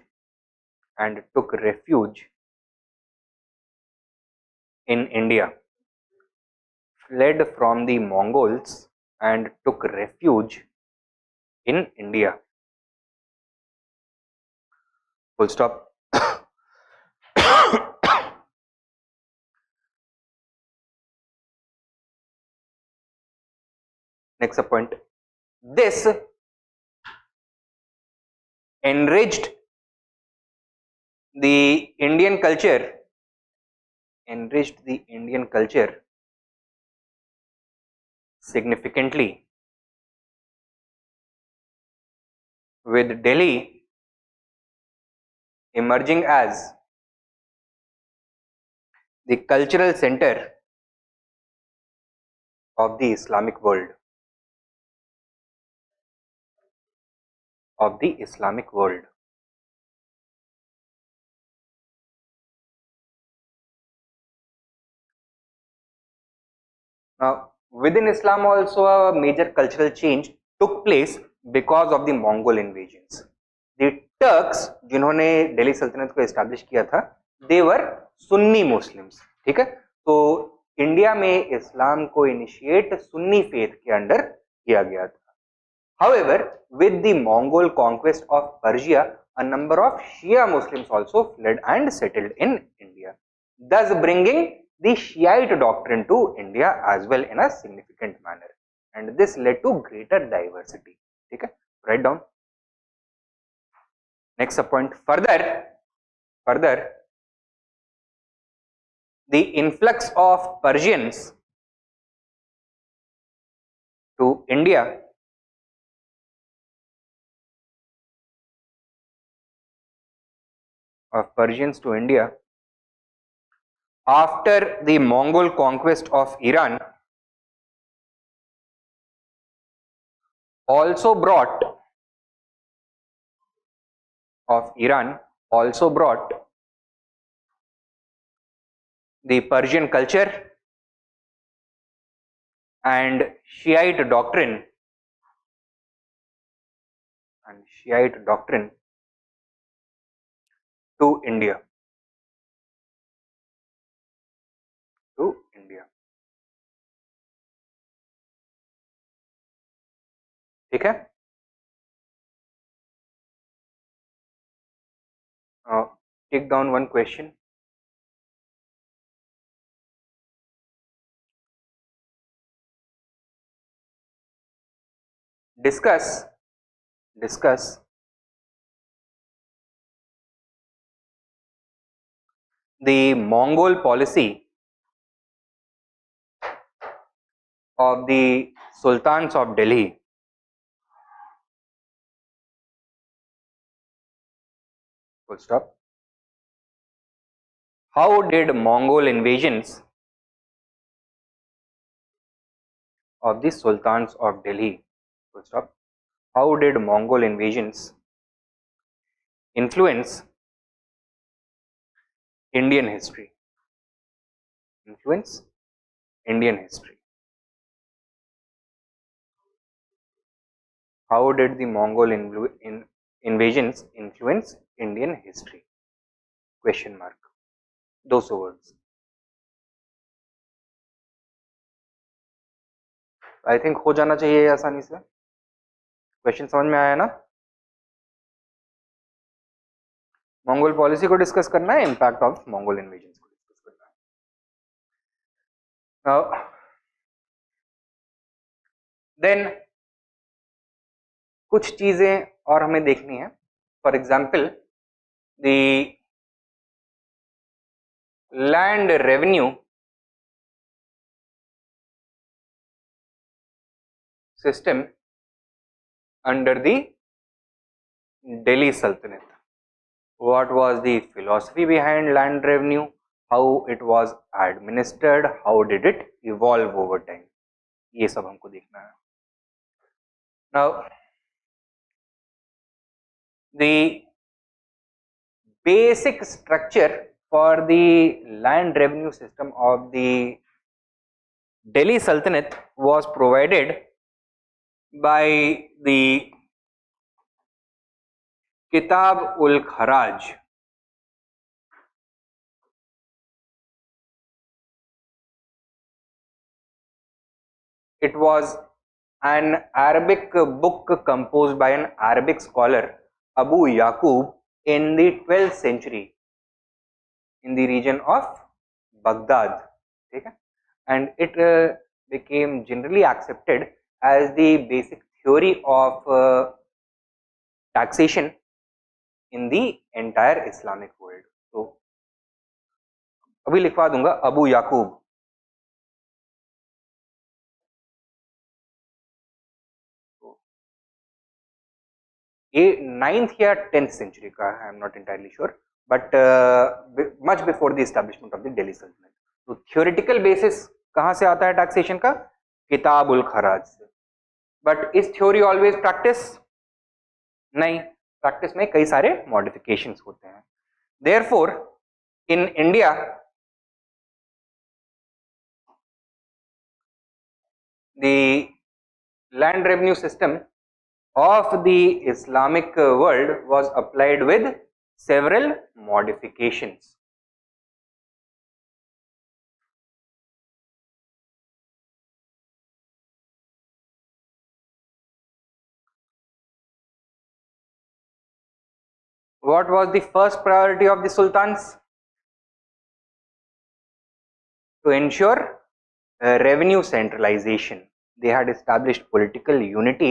in India. Fled from the Mongols and took refuge in India. Full stop. Next point. This enriched the Indian culture significantly, with Delhi emerging as the cultural center of the Islamic world. Now, within Islam also a major cultural change took place because of the Mongol invasions. The Turks जिन्होंने दिल्ली सल्तनत को establish किया था, they were Sunni Muslims. ठीक है, तो India में इस्लाम को इनिशिएट सुन्नी फेथ के अंडर किया गया था. However, with the Mongol conquest of Persia, a number of Shia Muslims also fled and settled in India, thus bringing the Shiite doctrine to India as well in a significant manner, and this led to greater diversity. Okay, write down. Next point. Further, the influx of Persians to India after the Mongol conquest of Iran also brought the Persian culture and Shiite doctrine to India. ठीक है, take down one question. discuss the Mongol policy of the Sultans of Delhi. Full stop. How did Mongol invasions of the Sultans of Delhi, full stop, how did Mongol invasions influence Indian history? Influence Indian history. How did the Mongol invasions influence Indian history? Question mark. 200 words. I think हो जाना चाहिए आसानी से. Question समझ में आया ना? Mongol policy को डिस्कस करना है, इंपैक्ट ऑफ मंगोल इन्वेजन्स को डिस्कस करना है. देन कुछ चीजें और हमें देखनी है. For example the land revenue system under the Delhi Sultanate. What was the philosophy behind land revenue? How it was administered? How did it evolve over time? ये सब हमको देखना है. Now, the basic structure for the land revenue system of the Delhi Sultanate was provided by the Kitab ul Kharaj. It was an Arabic book composed by an Arabic scholar, Abu Yaqub, in the 12th century in the region of Baghdad. Okay? And it became generally accepted as the basic theory of taxation in the entire Islamic world. So, अभी लिखवा दूंगा अबू याकूब. ये 9th या 10th century का है, I am not entirely sure, but much before the establishment of the Delhi Sultanate. तो theoretical basis कहाँ से आता है taxation का? किताब उल खराज से. बट इस थ्योरी ऑलवेज प्रैक्टिस नहीं, प्रैक्टिस में कई सारे मॉडिफिकेशंस होते हैं. Therefore in India the land revenue system of the Islamic world was applied with several modifications. What was the first priority of the sultans? To ensure revenue centralization. They had established political unity.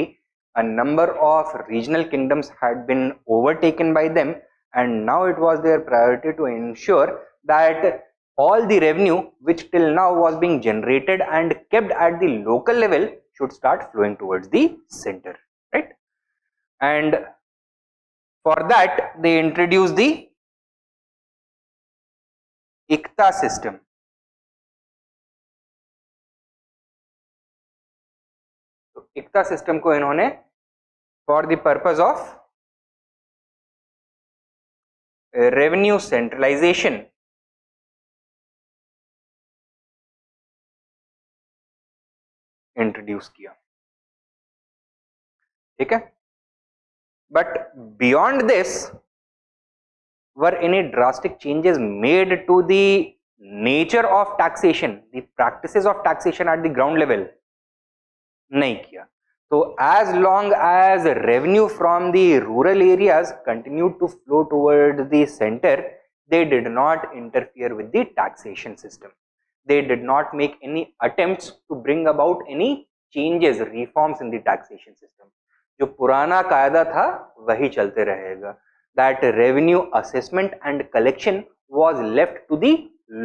A number of regional kingdoms had been overtaken by them, and now it was their priority to ensure that all the revenue which till now was being generated and kept at the local level should start flowing towards the center, right? And for that they introduced the ICTA system. तो ICTA system को इन्होंने for the purpose of revenue centralization introduce किया. ठीक है. But beyond this were any drastic changes made to the nature of taxation, the practices of taxation at the ground level? नहीं किया. So as long as revenue from the rural areas continued to flow towards the center, they did not interfere with the taxation system. They did not make any attempts to bring about any changes, reforms in the taxation system. जो पुराना कायदा था वही चलते रहेगा. That revenue assessment and collection was left to the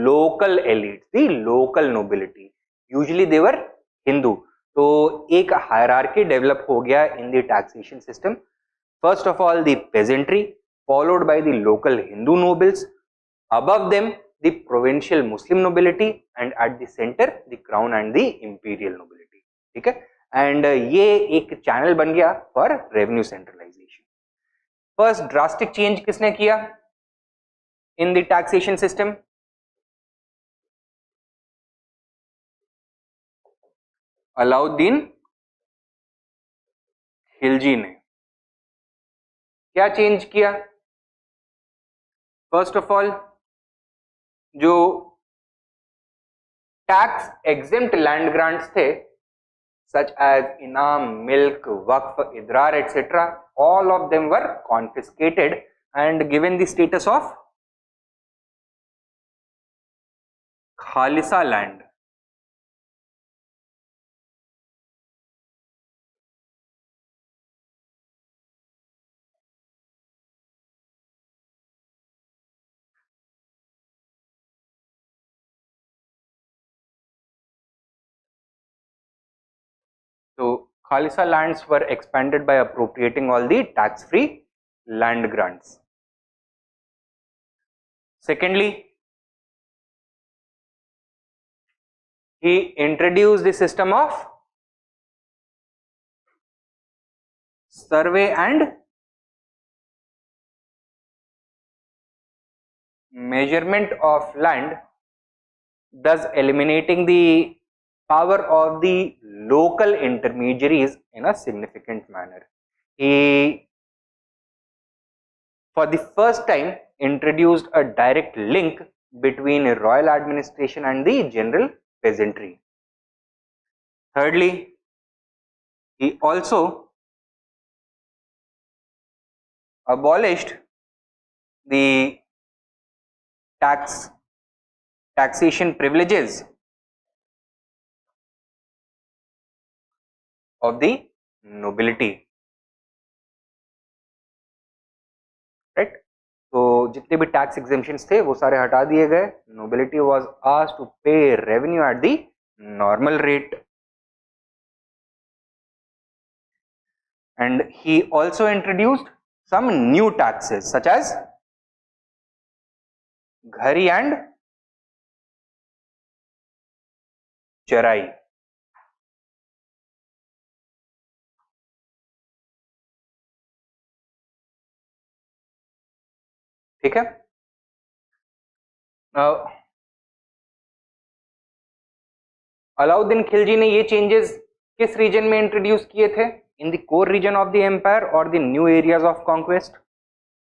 local elite, the local nobility. Usually they were Hindu. तो एक hierarchy develop हो गया इन the taxation system. First of all the pageantry, followed by the local Hindu nobles, above them the provincial Muslim nobility, and at the center the crown and the imperial nobility. ठीक है. And ये एक channel बन गया for revenue centralisation. First drastic change किसने किया in the taxation system? Alauddin Khilji ने. क्या चेंज किया? फर्स्ट ऑफ ऑल, जो टैक्स एग्जेम्प्ट लैंड ग्रांट्स थे such as inam, milk, waqf, idrar, etc., all of them were confiscated and given the status of khalisa land. So Khalisa lands were expanded by appropriating all the tax-free land grants. Secondly, he introduced the system of survey and measurement of land, thus eliminating the power of the local intermediaries in a significant manner. He, for the first time, introduced a direct link between royal administration and the general peasantry. Thirdly, he also abolished the taxation privileges of the nobility. Right? तो जितने भी tax exemptions थे वो सारे हटा दिए गए. Nobility was asked to पे revenue at the normal rate. And he also introduced some new taxes such as घरी and चराई. ठीक है. अलाउद्दीन खिलजी ने ये चेंजेस किस रीजन में इंट्रोड्यूस किए थे? In the core region of the empire और the new areas of conquest?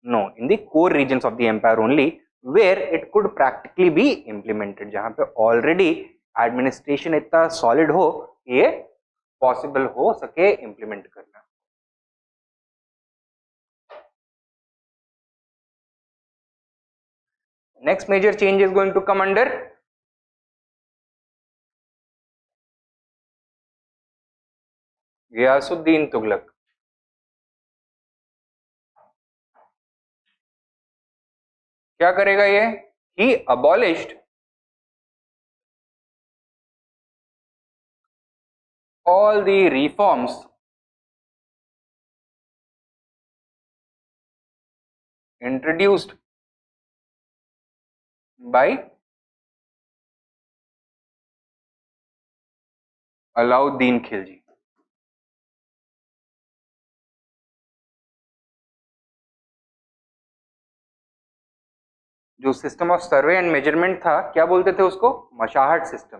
No, in the core regions of the empire only, where it could practically be implemented, जहां पे ऑलरेडी एडमिनिस्ट्रेशन इतना solid हो ये possible हो सके implement करना. Next major change is going to come under Ghiyasuddin Tughlaq. क्या करेगा ये? He abolished all the reforms introduced by Alauddin Khilji. जो system of survey and measurement था, क्या बोलते थे उसको? मशाहट system.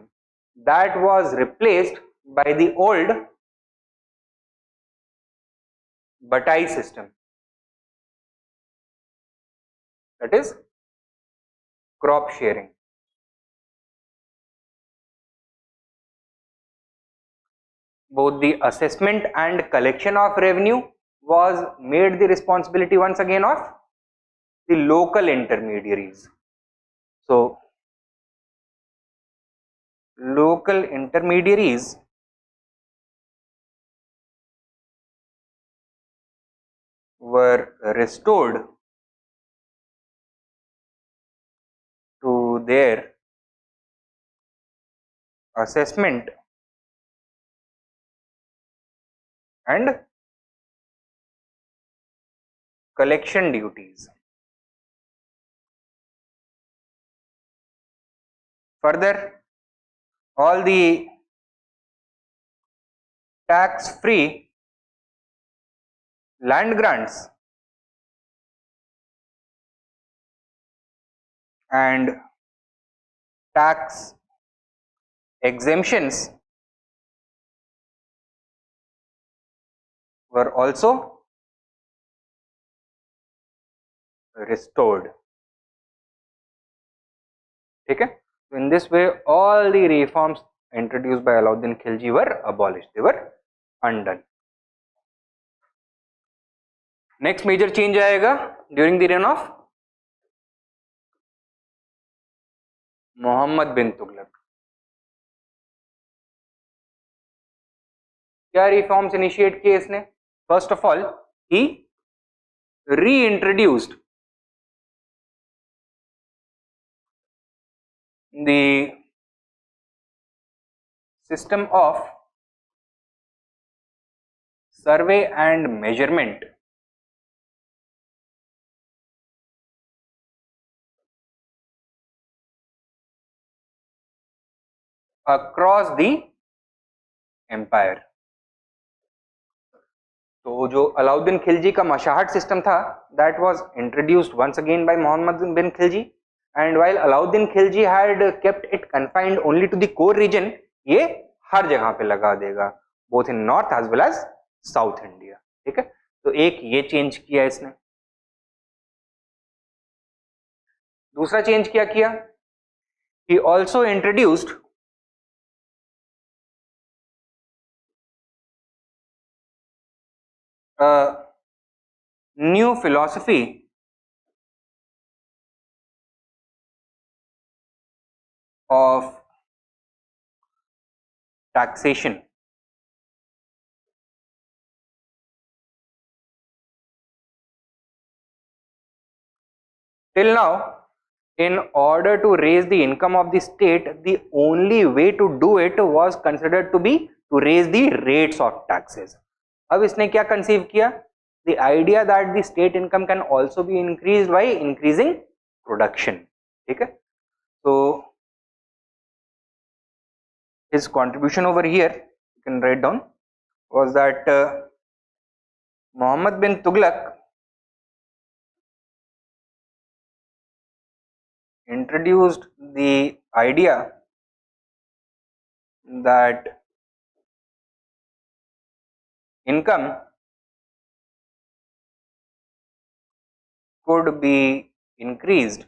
That was replaced by the old बटाई system, that is crop sharing. Both the assessment and collection of revenue was made the responsibility once again of the local intermediaries. So local intermediaries were restored to their assessment and collection duties. Further, all the tax-free land grants and tax exemptions were also restored. Okay? So in this way, all the reforms introduced by Alauddin Khilji were abolished, they were undone. Next major change आएगा during the reign of Mohammad bin Tughlaq. क्या reforms initiate किए इसने? First of all he reintroduced the system of survey and measurement across the empire. तो जो अलाउद्दीन खिलजी का मशाहट system था, that was introduced once again by Muhammad bin Khilji, and while Alauddin Khilji had kept it confined only to the core region, ये हर जगह पे लगा देगा, both in north as well as south India. ठीक है, तो एक ये चेंज किया इसने. दूसरा चेंज क्या किया? He also introduced a new philosophy of taxation. Till now, in order to raise the income of the state, the only way to do it was considered to be to raise the rates of taxes. अब इसने क्या conceive किया? The idea that the state income can also be increased by increasing production. ठीक है? So his contribution over here, you can write down, was that Muhammad bin Tughlaq introduced the idea that income could be increased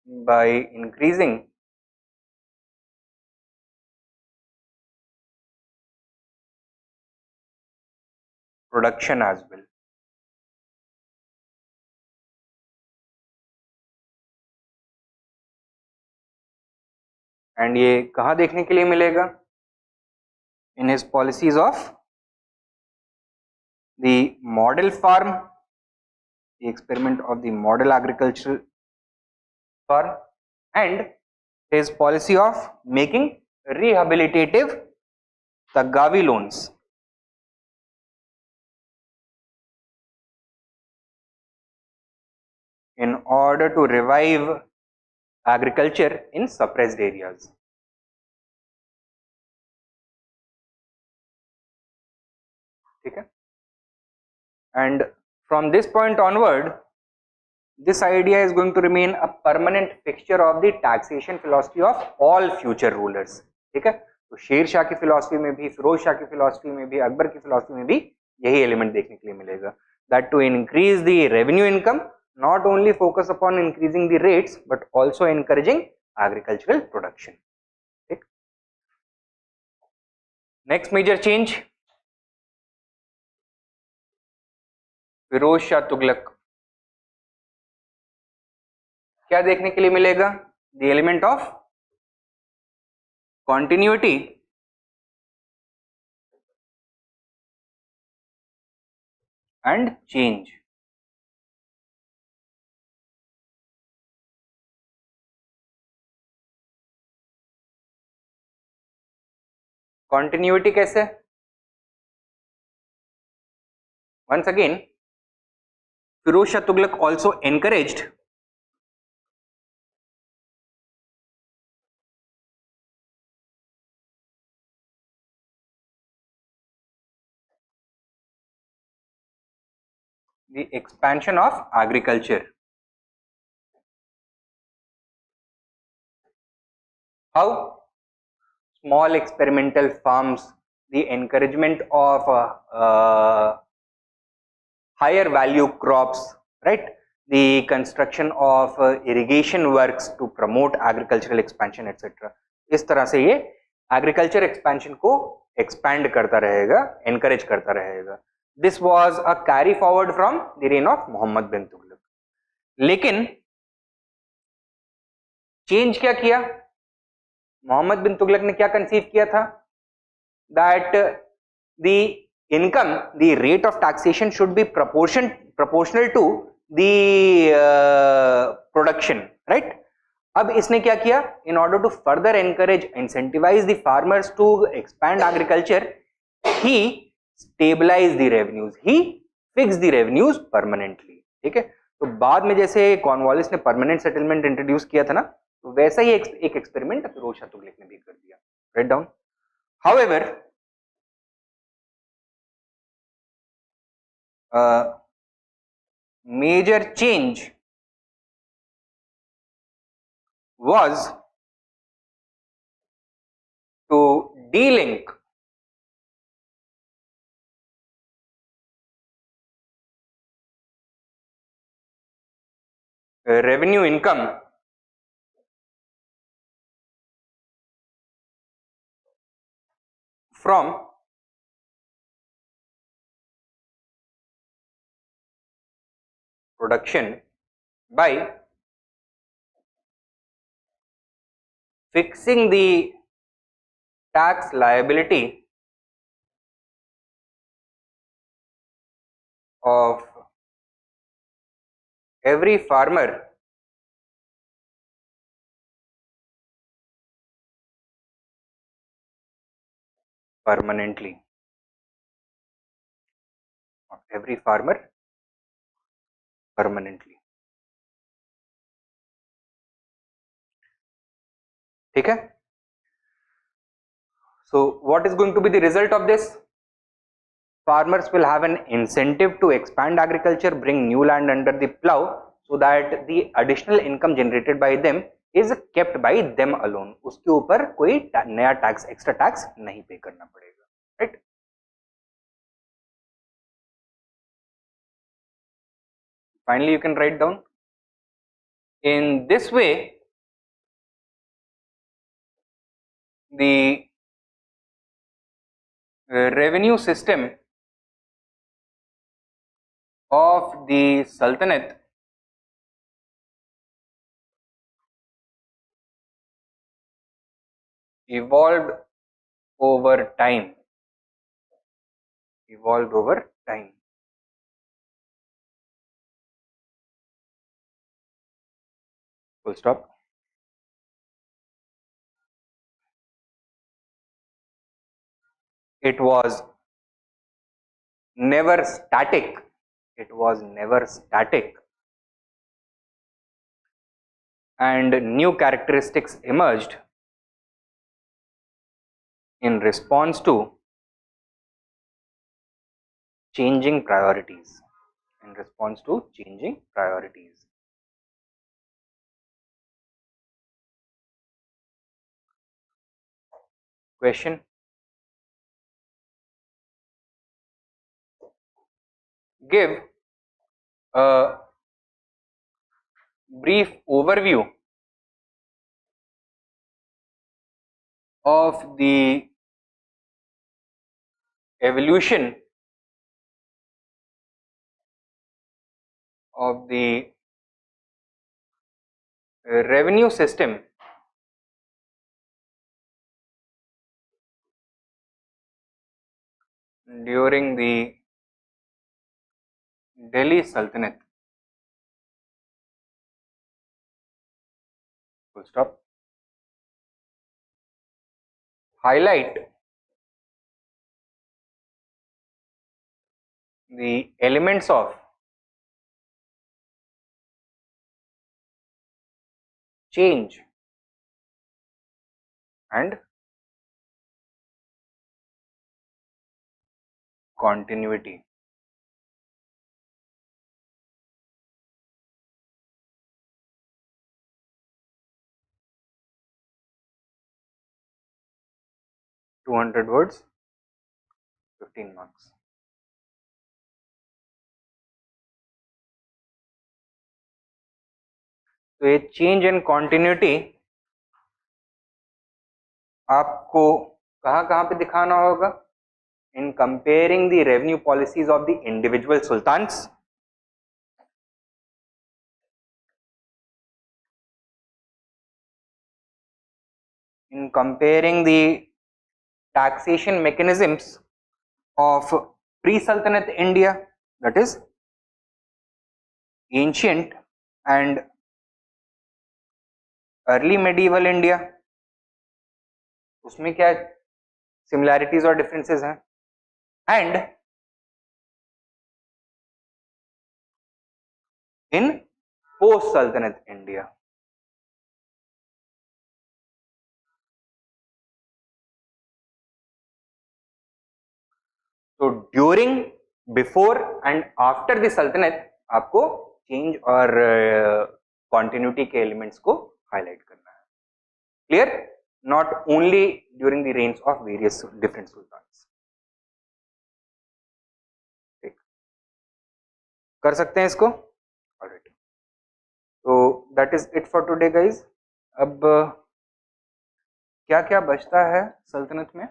by increasing production as well. And ये कहाँ देखने के लिए मिलेगा? In his policies of the model farm, the experiment of the model agricultural farm, and his policy of making rehabilitative Tagavi loans. In order to revive agriculture in suppressed areas. Okay? And from this point onward, this idea is going to remain a permanent fixture of the taxation philosophy of all future rulers. ठीक है? तो शेर शाह की philosophy में भी, फिरोज शाह की philosophy में भी, अकबर की फिलॉसफी में भी यही एलिमेंट देखने के लिए मिलेगा. That to increase the revenue income, not only focus upon increasing the rates, but also encouraging agricultural production. ठीक? Next major change, Firoz Shah Tughlaq. क्या देखने के लिए मिलेगा? The element of continuity and change. Continuity कैसे? Once again, Firoz Shah Tughlaq also encouraged the expansion of agriculture. How? Small experimental farms, the encouragement of higher value crops, right? The construction of irrigation works to promote agricultural expansion, etc. इस तरह से ये agriculture expansion को expand करता रहेगा, encourage करता रहेगा. This was a carry forward from the reign of Muhammad bin Tughlaq. लेकिन change क्या किया? मोहम्मद बिन तुगलक ने क्या कंसीव किया था? That the income, the rate of taxation should be proportional to the production, right? अब इसने क्या किया? In order to further encourage, incentivise the farmers to expand agriculture, he stabilise the revenues, he fix the revenues permanently. ठीक है, तो बाद में जैसे कॉर्नवालिस ने परमानेंट सेटलमेंट इंट्रोड्यूस किया था ना, तो वैसा ही एक एक्सपेरिमेंट फिरोज शाह तुगलक ने भी कर दिया. Write down. However, major change was to de-link revenue income from production by fixing the tax liability of every farmer permanently. Not every farmer, permanently. ठीक है? So what is going to be the result of this? Farmers will have an incentive to expand agriculture, bring new land under the plow, so that the additional income generated by them is kept by them alone. उसके ऊपर कोई नया tax, extra tax नहीं पे करना पड़ेगा. Right? Finally, you can write down. In this way, the revenue system of the Sultanate evolved over time. Evolved over time. Full stop. It was never static. It was never static. And new characteristics emerged in response to changing priorities. In response to changing priorities. Question: give a brief overview of the evolution of the revenue system during the Delhi Sultanate. Full stop. Highlight the elements of change and continuity. Two 200 words, 15 marks. तो ये change and continuity आपको कहाँ कहाँ पे दिखाना होगा? In comparing the revenue policies of the individual sultans, in comparing the taxation mechanisms of pre-Sultanate India, that is ancient and early medieval India, उसमें क्या similarities और differences हैं, and in post-Sultanate India. तो during, before and after the सल्तनत आपको change और continuity के elements को हाईलाइट करना है. Clear? Not only during the reigns of various different sultans. ठीक, कर सकते हैं इसको. ऑलराइट, तो that is it for today guys. अब क्या क्या बचता है सल्तनत में?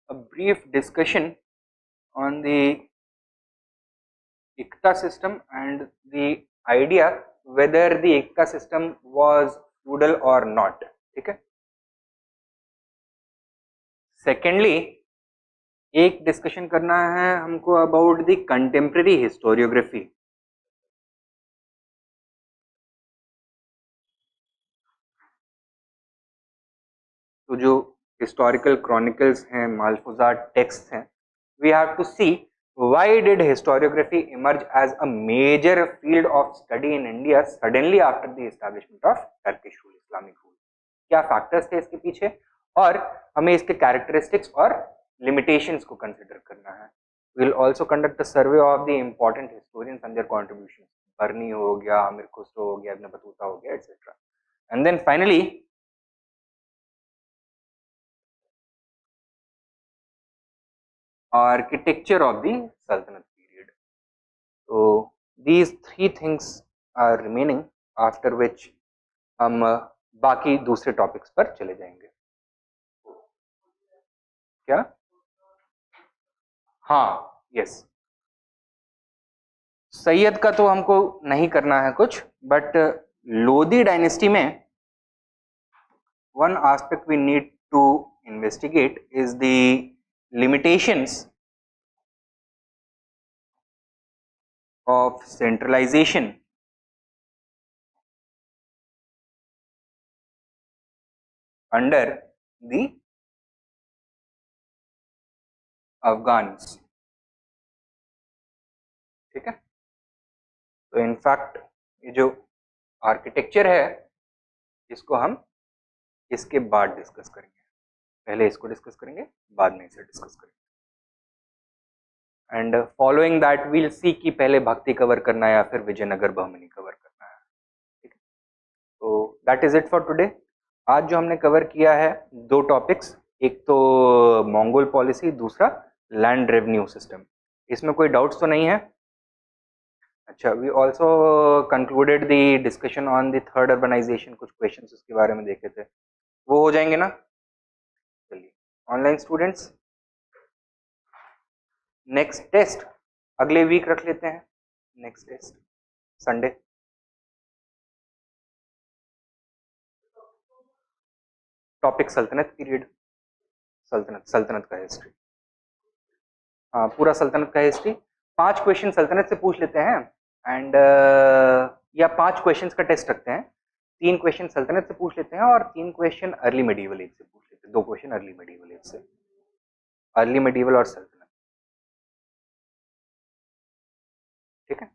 A brief discussion on the Ikta system and the idea whether the Ikta system was feudal or not. ठीक है. Secondly, एक डिस्कशन करना है हमको अबाउट द कंटेम्प्रेरी हिस्टोरियोग्राफी. तो जो हिस्टोरिकल क्रॉनिकल्स हैं, मालफूजात टेक्स्ट हैं, we have to see why did historiography emerge as a major field of study in India suddenly after the establishment of Turkish rule, Islamic rule. क्या factors थे इसके पीछे और हमें इसके कैरेक्टरिस्टिक्स और लिमिटेशंस को कंसिडर करना है. We'll also conduct a survey of the important historians and their contributions. बर्नी हो गया, आमिर खुसरो हो गया, इब्न बतूता हो गया, etc. And then finally architecture of the Sultanate period. So these three things are remaining, after which हम बाकी दूसरे topics पर चले जाएंगे. क्या? हाँ, यस, सैयद का तो हमको नहीं करना है कुछ, बट लोधी डायनेस्टी में one aspect we need to investigate is the limitations of centralization under the Afghans. ठीक है. तो इनफैक्ट ये जो आर्किटेक्चर है इसको हम इसके बाद डिस्कस करेंगे. पहले इसको डिस्कस करेंगे, बाद में इसे डिस्कस करेंगे. एंड फॉलोइंग दैट वील सी कि पहले भक्ति कवर करना है या फिर विजयनगर बहमनी कवर करना है. ठीक है. तो that is it for today. आज जो हमने कवर किया है दो टॉपिक्स, एक तो मंगोल पॉलिसी, दूसरा लैंड रेवेन्यू सिस्टम. इसमें कोई डाउट्स तो नहीं है? अच्छा, we also concluded the discussion on the third urbanisation. कुछ क्वेश्चंस उसके बारे में देखे थे, वो हो जाएंगे ना. चलिए, ऑनलाइन स्टूडेंट्स नेक्स्ट टेस्ट अगले वीक रख लेते हैं. Next test Sunday. टॉपिक सल्तनत पीरियड, सल्तनत का हिस्ट्री. हाँ, पूरा सल्तनत का हिस्ट्री 5 क्वेश्चन सल्तनत से पूछ लेते हैं एंड या 5 क्वेश्चंस का टेस्ट रखते हैं। 3 क्वेश्चन सल्तनत से पूछ लेते हैं और 3 क्वेश्चन अर्ली मेडिवल एज से पूछ लेते हैं। 2 क्वेश्चन अर्ली मेडिवल एज से, अर्ली मेडिवल और सल्तनत। ठीक है।